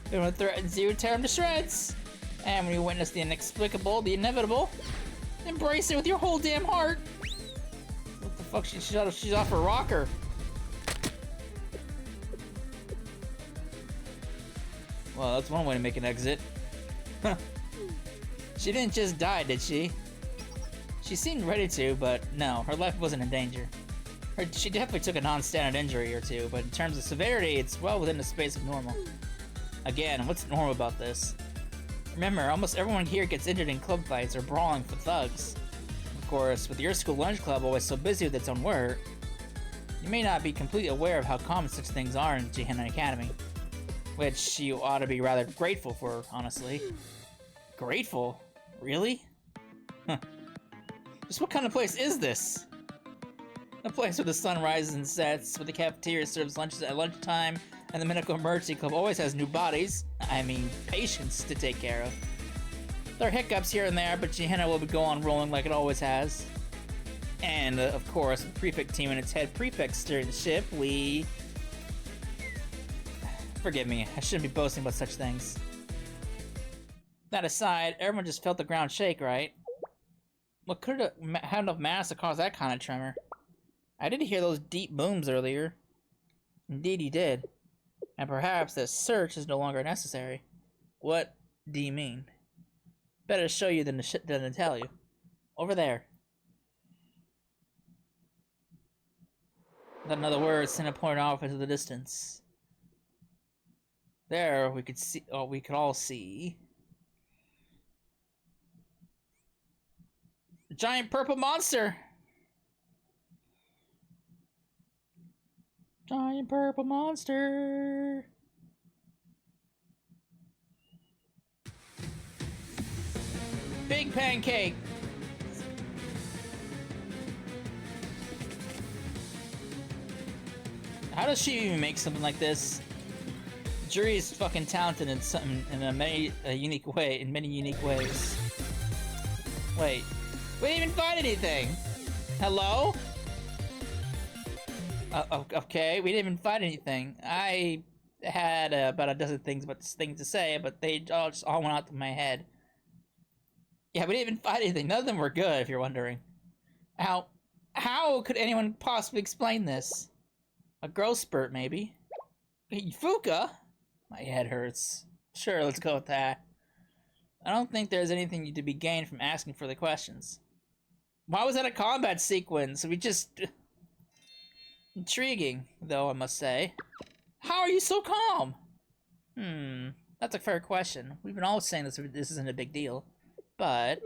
If anyone threatens you, tear them to shreds. And when you witness the inexplicable, the inevitable, embrace it with your whole damn heart. What the fuck? She's off her rocker. Well, that's one way to make an exit. She didn't just die, did she? She seemed ready to, but no, her life wasn't in danger. She definitely took a non-standard injury or two, but in terms of severity, it's well within the space of normal. Again, what's normal about this? Remember, almost everyone here gets injured in club fights or brawling for thugs. Of course, with your school lunch club always so busy with its own work, you may not be completely aware of how common such things are in Gehenna Academy. Which you ought to be rather grateful for, honestly. Grateful? Really? Huh. Just what kind of place is this? A place where the sun rises and sets, where the cafeteria serves lunches at lunchtime, and the medical emergency club always has new bodies, I mean patients, to take care of. There are hiccups here and there, but Gehenna will go on rolling like it always has. And, of course, with the prefect team and its head prefect steering the ship, we... Forgive me, I shouldn't be boasting about such things. That aside, everyone just felt the ground shake, right? What could have had enough mass to cause that kind of tremor? I did hear those deep booms earlier. Indeed you did. And perhaps this search is no longer necessary. What do you mean? Better show you than to tell you. Over there. Without another word, Senna pointed off into the distance. There, we could see. Oh, we could all see. A giant purple monster. Giant purple monster. Big Pancake. How does she even make something like this? Juri is fucking talented in something in many unique ways. Wait, we didn't even find anything. Hello? Okay, we didn't even find anything. I had about a dozen things to say, but they all went out of my head. Yeah, we didn't even find anything. None of them were good, if you're wondering. How could anyone possibly explain this? A growth spurt, maybe? Hey, Fuka? My head hurts. Sure, let's go with that. I don't think there's anything to be gained from asking further questions. Why was that a combat sequence? We just... Intriguing, though, I must say. How are you so calm? That's a fair question. We've been always saying this isn't a big deal. But...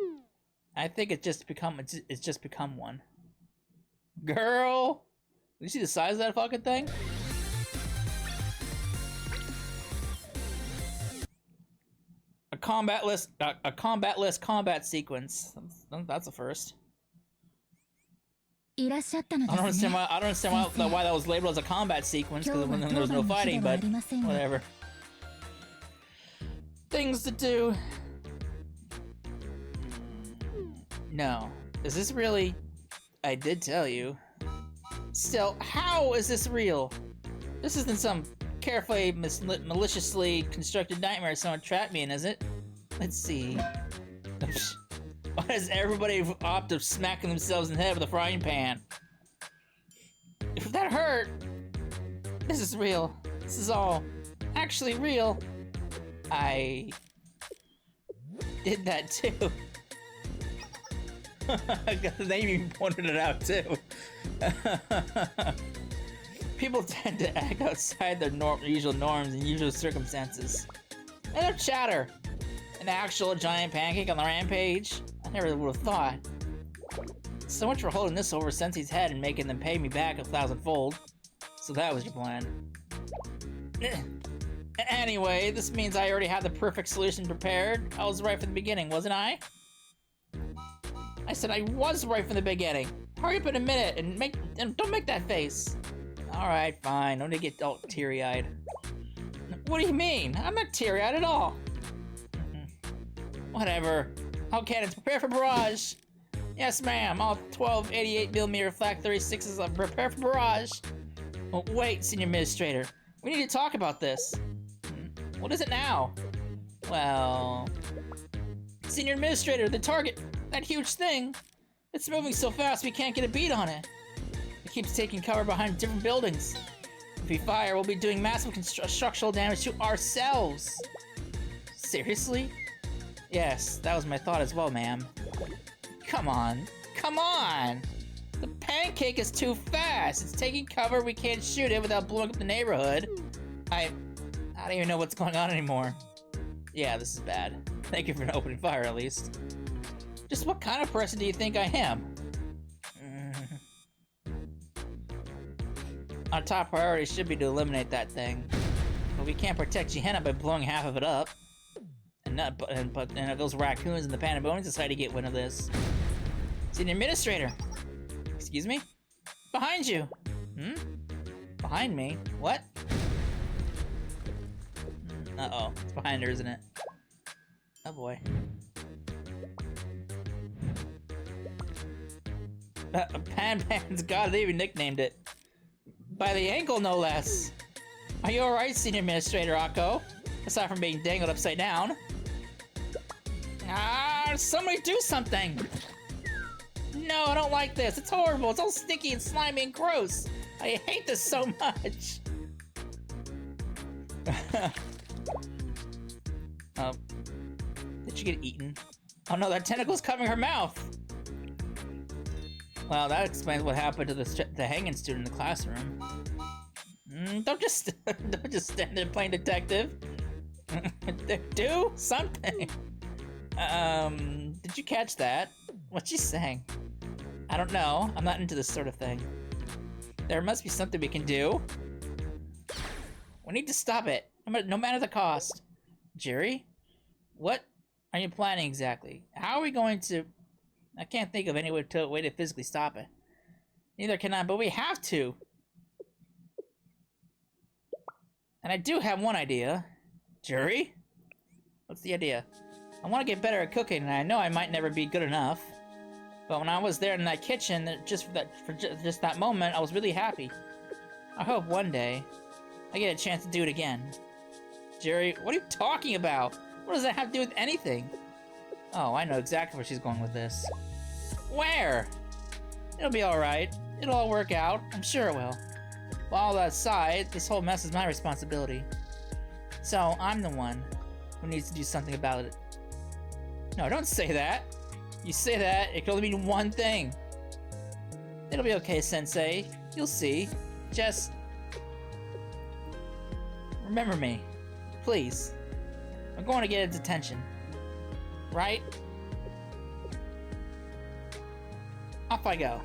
I think it's just become one. Girl! You see the size of that fucking thing? A combatless combat sequence. That's a first. I don't understand why that was labeled as a combat sequence, because when there was no fighting, but whatever. Things to do. No. Is this really... I did tell you. Still, how is this real? This isn't some carefully, maliciously constructed nightmare someone trapped me in, is it? Let's see. Why does everybody opt to smacking themselves in the head with a frying pan? If that hurt, this is real. This is all actually real. I did that too. They even pointed it out too. People tend to act outside their usual norms and usual circumstances. And their chatter. An actual giant pancake on the rampage? I never would have thought. So much for holding this over Sensei's head and making them pay me back 1,000-fold. So that was your plan. Anyway, this means I already had the perfect solution prepared. I was right from the beginning, wasn't I? I said I was right from the beginning. Hurry up in a minute and don't make that face. Alright, fine. Don't get all teary-eyed. What do you mean? I'm not teary-eyed at all. Whatever. All cannons, prepare for barrage. Yes, ma'am. All 12 88mm Flak 36s are prepare for barrage. Oh, wait, Senior Administrator. We need to talk about this. What is it now? Well... Senior Administrator, the target, that huge thing, it's moving so fast we can't get a beat on it. It keeps taking cover behind different buildings. If we fire, we'll be doing massive structural damage to ourselves. Seriously? Yes, that was my thought as well, ma'am. Come on. Come on! The Pancake is too fast. It's taking cover. We can't shoot it without blowing up the neighborhood. I don't even know what's going on anymore. Yeah, this is bad. Thank you for not opening fire, at least. Just what kind of person do you think I am? Our top priority should be to eliminate that thing. But we can't protect Gehenna by blowing half of it up. And those raccoons in the Pandemonium Society get wind of this. Senior Administrator! Excuse me? Behind you! Hmm? Behind me? What? Uh-oh. It's behind her, isn't it? Oh boy. Pan's god, they even nicknamed it. By the ankle, no less. Are you alright, Senior Administrator Akko? Aside from being dangled upside down. Ah, somebody do something! No, I don't like this. It's horrible. It's all sticky and slimy and gross. I hate this so much. Did she get eaten? Oh no, that tentacle's covering her mouth. Well, that explains what happened to the hanging student in the classroom. Don't just stand there playing detective. Do something. Did you catch that? What's she saying? I don't know. I'm not into this sort of thing. There must be something we can do. We need to stop it, no matter the cost. Juri? What are you planning exactly? How are we going to... I can't think of any way to physically stop it. Neither can I, but we have to. And I do have one idea. Juri? What's the idea? I want to get better at cooking, and I know I might never be good enough. But when I was there in that kitchen, for just that moment, I was really happy. I hope one day I get a chance to do it again. Juri, what are you talking about? What does that have to do with anything? Oh, I know exactly where she's going with this. Where? It'll be alright. It'll all work out. I'm sure it will. While all that aside, this whole mess is my responsibility. So, I'm the one who needs to do something about it. No, don't say that. You say that, it can only mean one thing. It'll be okay, Sensei. You'll see. Just... remember me. Please. I'm going to get its attention. Right? Off I go.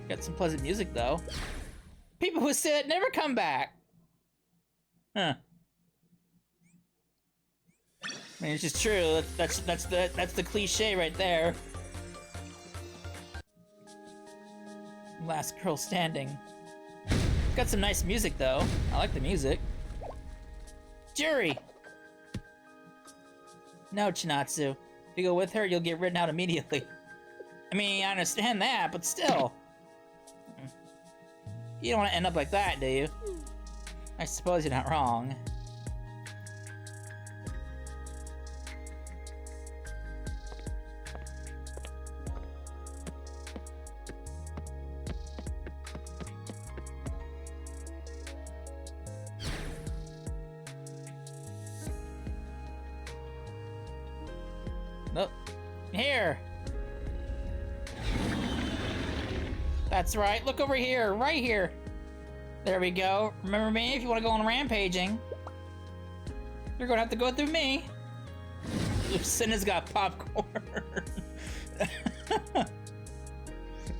Got some pleasant music, though. People who say it never come back. Huh. I mean, it's just true. That's the cliche right there. Last girl standing. Got some nice music, though. I like the music. Juri! No, Chinatsu. If you go with her, you'll get written out immediately. I mean, I understand that, but still. You don't want to end up like that, do you? I suppose you're not wrong. Look, here. That's right. Look over here, right here. There we go. Remember me if you want to go on rampaging. You're gonna have to go through me. Cinna's got popcorn.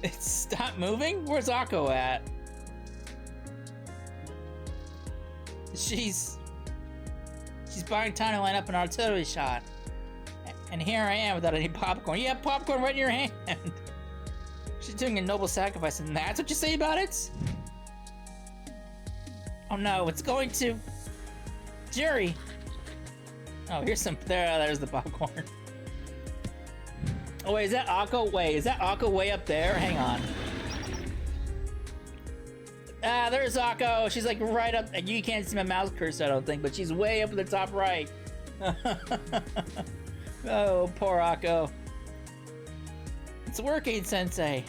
It stopped moving? Where's Akko at? She's buying time to line up an artillery shot. And here I am without any popcorn. You have popcorn right in your hand. She's doing a noble sacrifice, and that's what you say about it? Oh no, it's going to... Juri! Oh, here's some... there's the popcorn. Oh wait, is that Akko? Wait, is that Akko way up there? Hang on. Ah, there's Akko! She's like right up... You can't see my mouse cursor, I don't think, but she's way up in the top right. Oh, poor Akko. It's working, Sensei.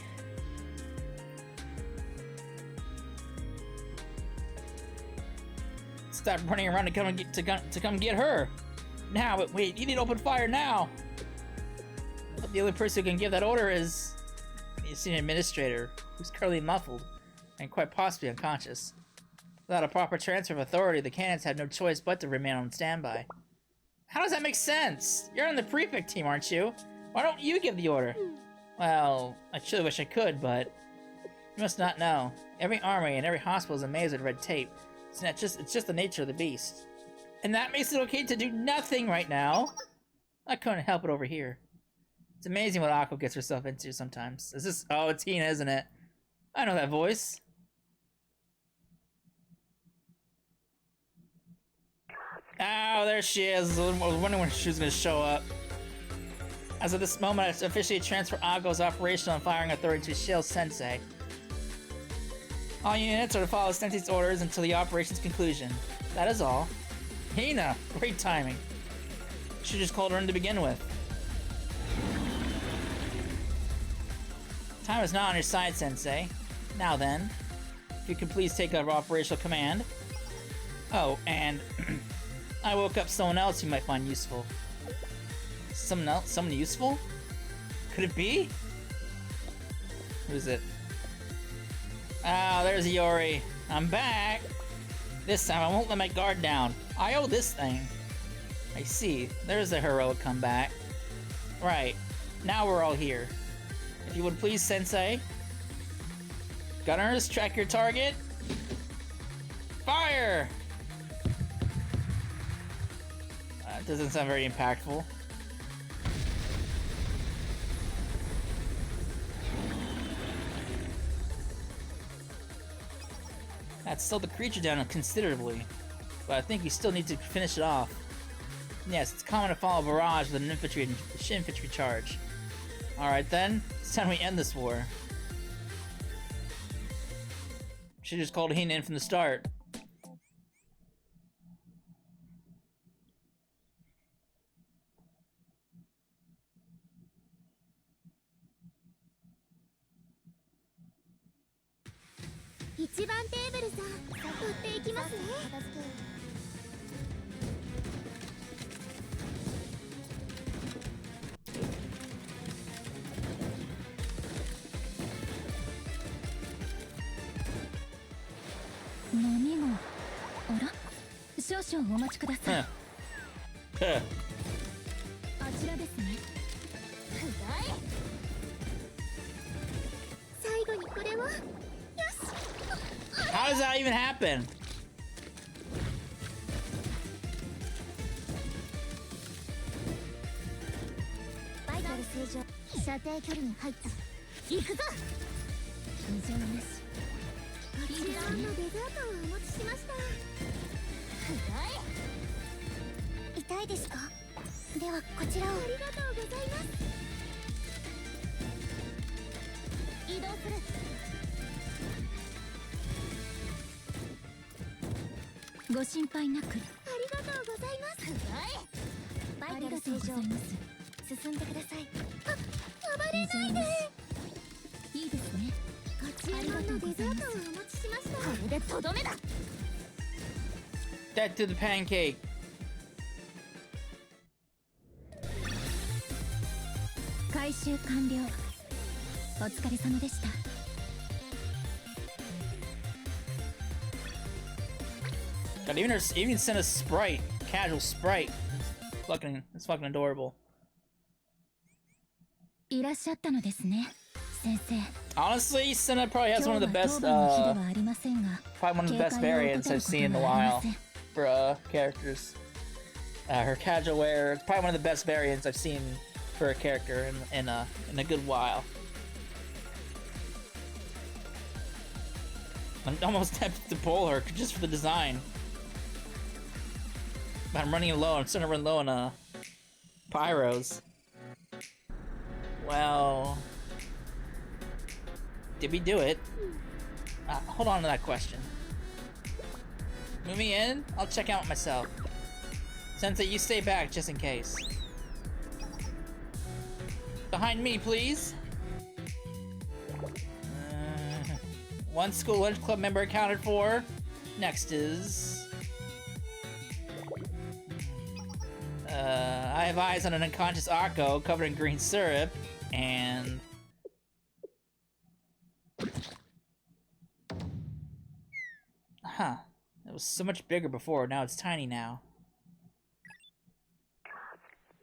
Stop running around to come get her. Now, but wait, you need to open fire now! But the only person who can give that order is the senior administrator, who's currently muffled and quite possibly unconscious. Without a proper transfer of authority, the cannons had no choice but to remain on standby. How does that make sense? You're on the prefect team, aren't you? Why don't you give the order? Well, I truly wish I could, but you must not know. Every armory and every hospital is amazed with red tape. It's just the nature of the beast. And that makes it okay to do nothing right now. I couldn't help it over here. It's amazing what Akko gets herself into sometimes. Is this? Oh, it's Hina, isn't it? I know that voice. Oh, there she is. I was wondering when she was going to show up. As of this moment, I officially transfer Akko's operational and firing authority to Shale Sensei. All units are to follow Sensei's orders until the operation's conclusion. That is all. Hina, great timing. Should just called her in to begin with. Time is not on your side, Sensei. Now then, if you could please take over operational command. Oh, and I woke up someone else you might find useful. Someone else? Someone useful? Could it be? Who is it? Oh, there's Juri. I'm back! This time I won't let my guard down. I owe this thing. I see. There's a heroic comeback. Right. Now we're all here. If you would please, Sensei. Gunners, track your target. Fire! That doesn't sound very impactful. That slowed the creature down considerably, but I think we still need to finish it off. Yes, it's common to follow a barrage with an infantry charge. Alright then, it's time we end this war. Should've just called Hina in from the start. How does that even happen? Death to the pancake. God, even sent a sprite, casual sprite. It's fucking adorable. Honestly, Senna probably has one of the best, probably one of the best variants I've seen in a while for characters. Her casual wear, it's probably one of the best variants I've seen for a character in a good while. I'm almost tempted to pull her just for the design. But I'm running low. I'm starting to run low on pyros. Well, did we do it? Hold on to that question. Moving in? I'll check out myself. Sensei, you stay back just in case. Behind me, please. One school lunch club member accounted for. Next is... I have eyes on an unconscious Akko covered in green syrup, and... Huh. It was so much bigger before, now it's tiny now.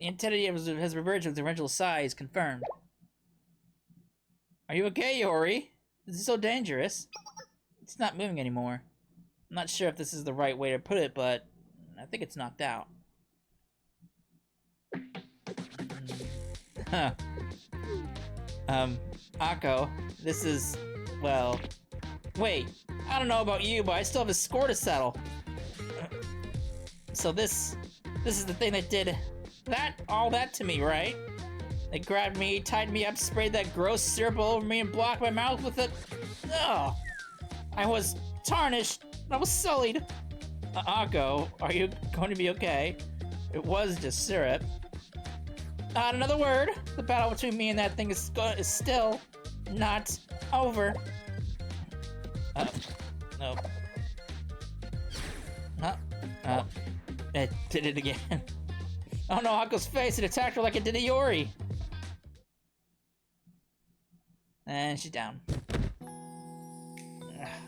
The entity has reverted to its original size, confirmed. Are you okay, Juri? This is so dangerous. It's not moving anymore. I'm not sure if this is the right way to put it, but I think it's knocked out. Huh. Akko, this is, well... Wait, I don't know about you, but I still have a score to settle. So this is the thing that did all that to me, right? They grabbed me, tied me up, sprayed that gross syrup all over me, and blocked my mouth with it. Ugh! I was tarnished. I was sullied. Akko, are you going to be okay? It was just syrup. Not another word. The battle between me and that thing is still not over. No. It did it again. Oh no, Akko's face, it attacked her like it did a Juri. And she's down.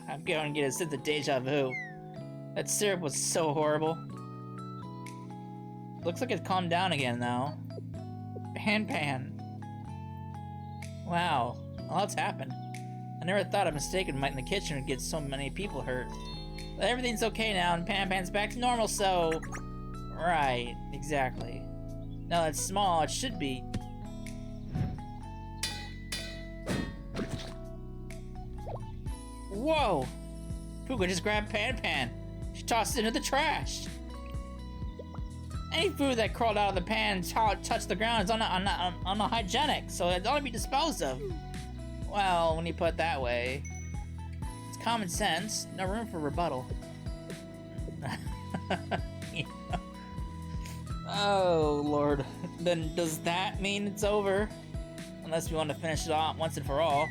I'm going to get a sense of deja vu. That syrup was so horrible. Looks like it calmed down again, though. Pan. Wow, a lot's happened. I never thought a mistake in the kitchen would get so many people hurt. But everything's okay now, and Pan's back to normal, so... Right, exactly. Now that's small, it should be... Whoa! Fuka just grabbed Pan. She tossed it into the trash. Any food that crawled out of the pan and touched the ground is unhygienic, so it ought to be disposed of. Well, when you put it that way, it's common sense. No room for rebuttal. Oh, Lord. Then does that mean it's over? Unless we want to finish it off once and for all.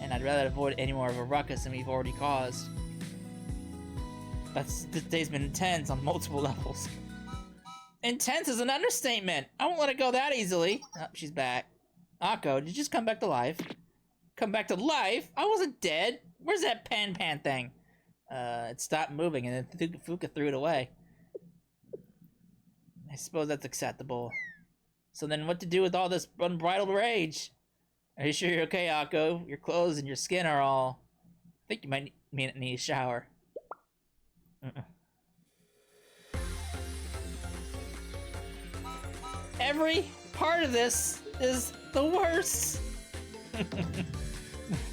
And I'd rather avoid any more of a ruckus than we've already caused. This day's been intense on multiple levels. Intense is an understatement! I won't let it go that easily. Oh, she's back. Akko, did you just come back to life? Come back to life? I wasn't dead! Where's that Pan thing? It stopped moving and then Fuka threw it away. I suppose that's acceptable. So then what to do with all this unbridled rage? Are you sure you're okay, Akko? Your clothes and your skin are all... I think you might need a shower. Every part of this is the worst.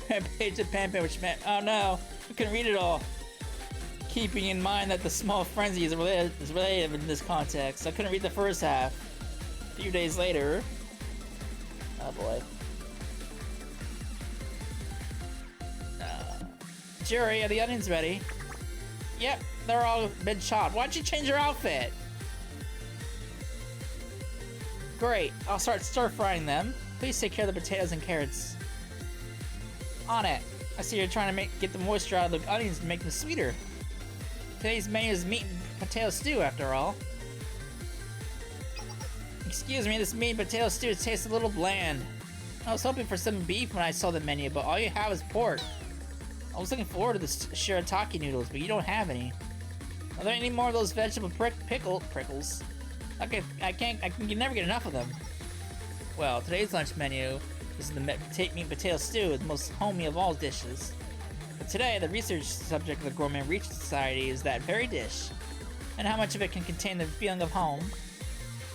That page of Pan, which meant, oh no, we couldn't read it all. Keeping in mind that the small frenzy is related in this context, I couldn't read the first half. A few days later, oh boy. Juri, are the onions ready? Yep, they're all been chopped. Why'd you change your outfit? Great, I'll start stir-frying them. Please take care of the potatoes and carrots. On it. I see you're trying to get the moisture out of the onions to make them sweeter. Today's menu is meat and potato stew, after all. Excuse me, this meat and potato stew tastes a little bland. I was hoping for some beef when I saw the menu, but all you have is pork. I was looking forward to the shirataki noodles, but you don't have any. Are there any more of those vegetable prickles? I can never get enough of them. Well, today's lunch menu is the meat and potato stew, the most homey of all dishes. But today, the research subject of the Gourmet Reach Society is that very dish, and how much of it can contain the feeling of home.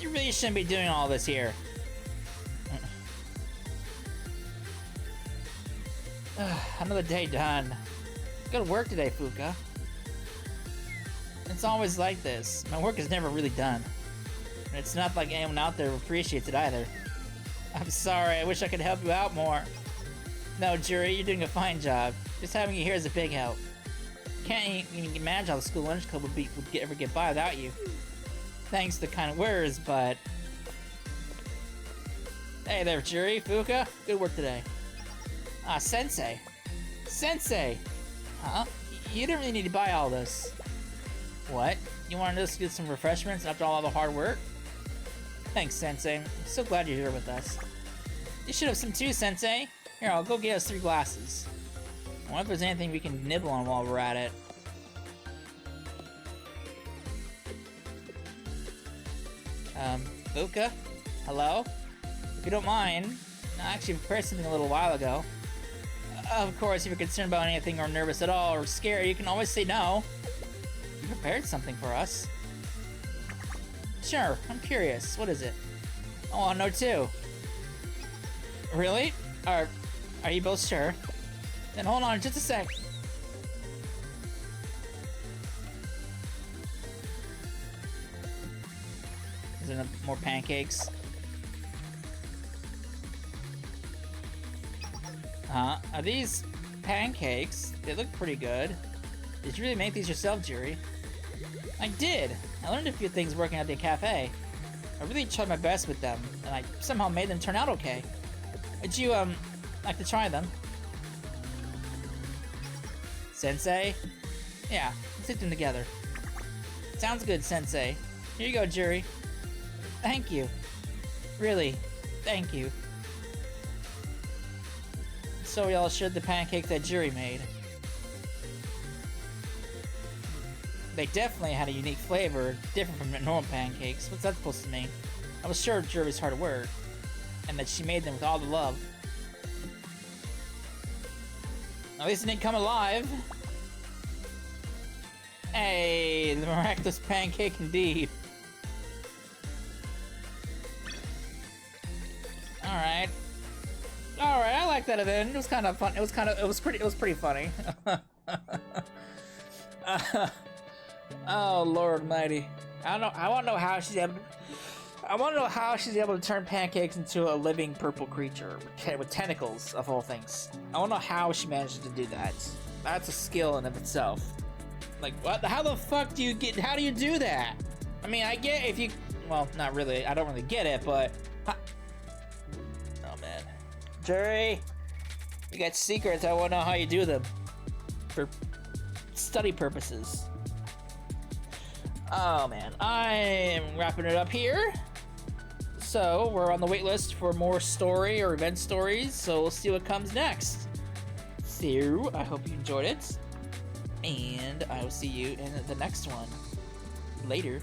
You really shouldn't be doing all this here. Another day done. Good work today, Fuka. It's always like this. My work is never really done. And it's not like anyone out there appreciates it either. I'm sorry, I wish I could help you out more. No, Juri, you're doing a fine job. Just having you here is a big help. Can't even imagine how the school lunch club would ever get by without you. Thanks to the kind words, but... Hey there, Juri, Fuka. Good work today. Ah, Sensei. Sensei! Huh? You didn't really need to buy all this. What? You wanted us to get some refreshments after all the hard work? Thanks, Sensei. I'm so glad you're here with us. You should have some too, Sensei. Here, I'll go get us 3 glasses. I wonder if there's anything we can nibble on while we're at it. Fuka? Hello? If you don't mind, I actually prepared something a little while ago. Of course, if you're concerned about anything or nervous at all or scared, you can always say no. You prepared something for us. Sure, I'm curious. What is it? Oh, I know too. Really? Are you both sure? Then hold on just a sec. Is there more pancakes? Huh? Are these pancakes? They look pretty good. Did you really make these yourself, Juri? I did! I learned a few things working at the cafe. I really tried my best with them, and I somehow made them turn out okay. Would you, like to try them? Sensei? Yeah, let's eat them together. Sounds good, Sensei. Here you go, Juri. Thank you. Really, thank you. So we all shared the pancakes that Juri made. They definitely had a unique flavor, different from normal pancakes. What's that supposed to mean? I was sure Juri's hard work, and that she made them with all the love. At least it didn't come alive. Hey, the miraculous pancake indeed. Alright. Alright, I like that event. It was kind of fun. It was pretty funny. Oh, Lord Almighty. I want to know how she's able to turn pancakes into a living purple creature with tentacles of all things. I want to know how she manages to do that. That's a skill in of itself. Like, what? How the fuck do you do that? I mean, I get if you, well, not really. I don't really get it, but. Oh man, Juri, you got secrets. I want to know how you do them for study purposes. Oh man, I am wrapping it up here. So we're on the wait list for more story or event stories, so we'll see what comes next. So I hope you enjoyed it, and I will see you in the next one. Later.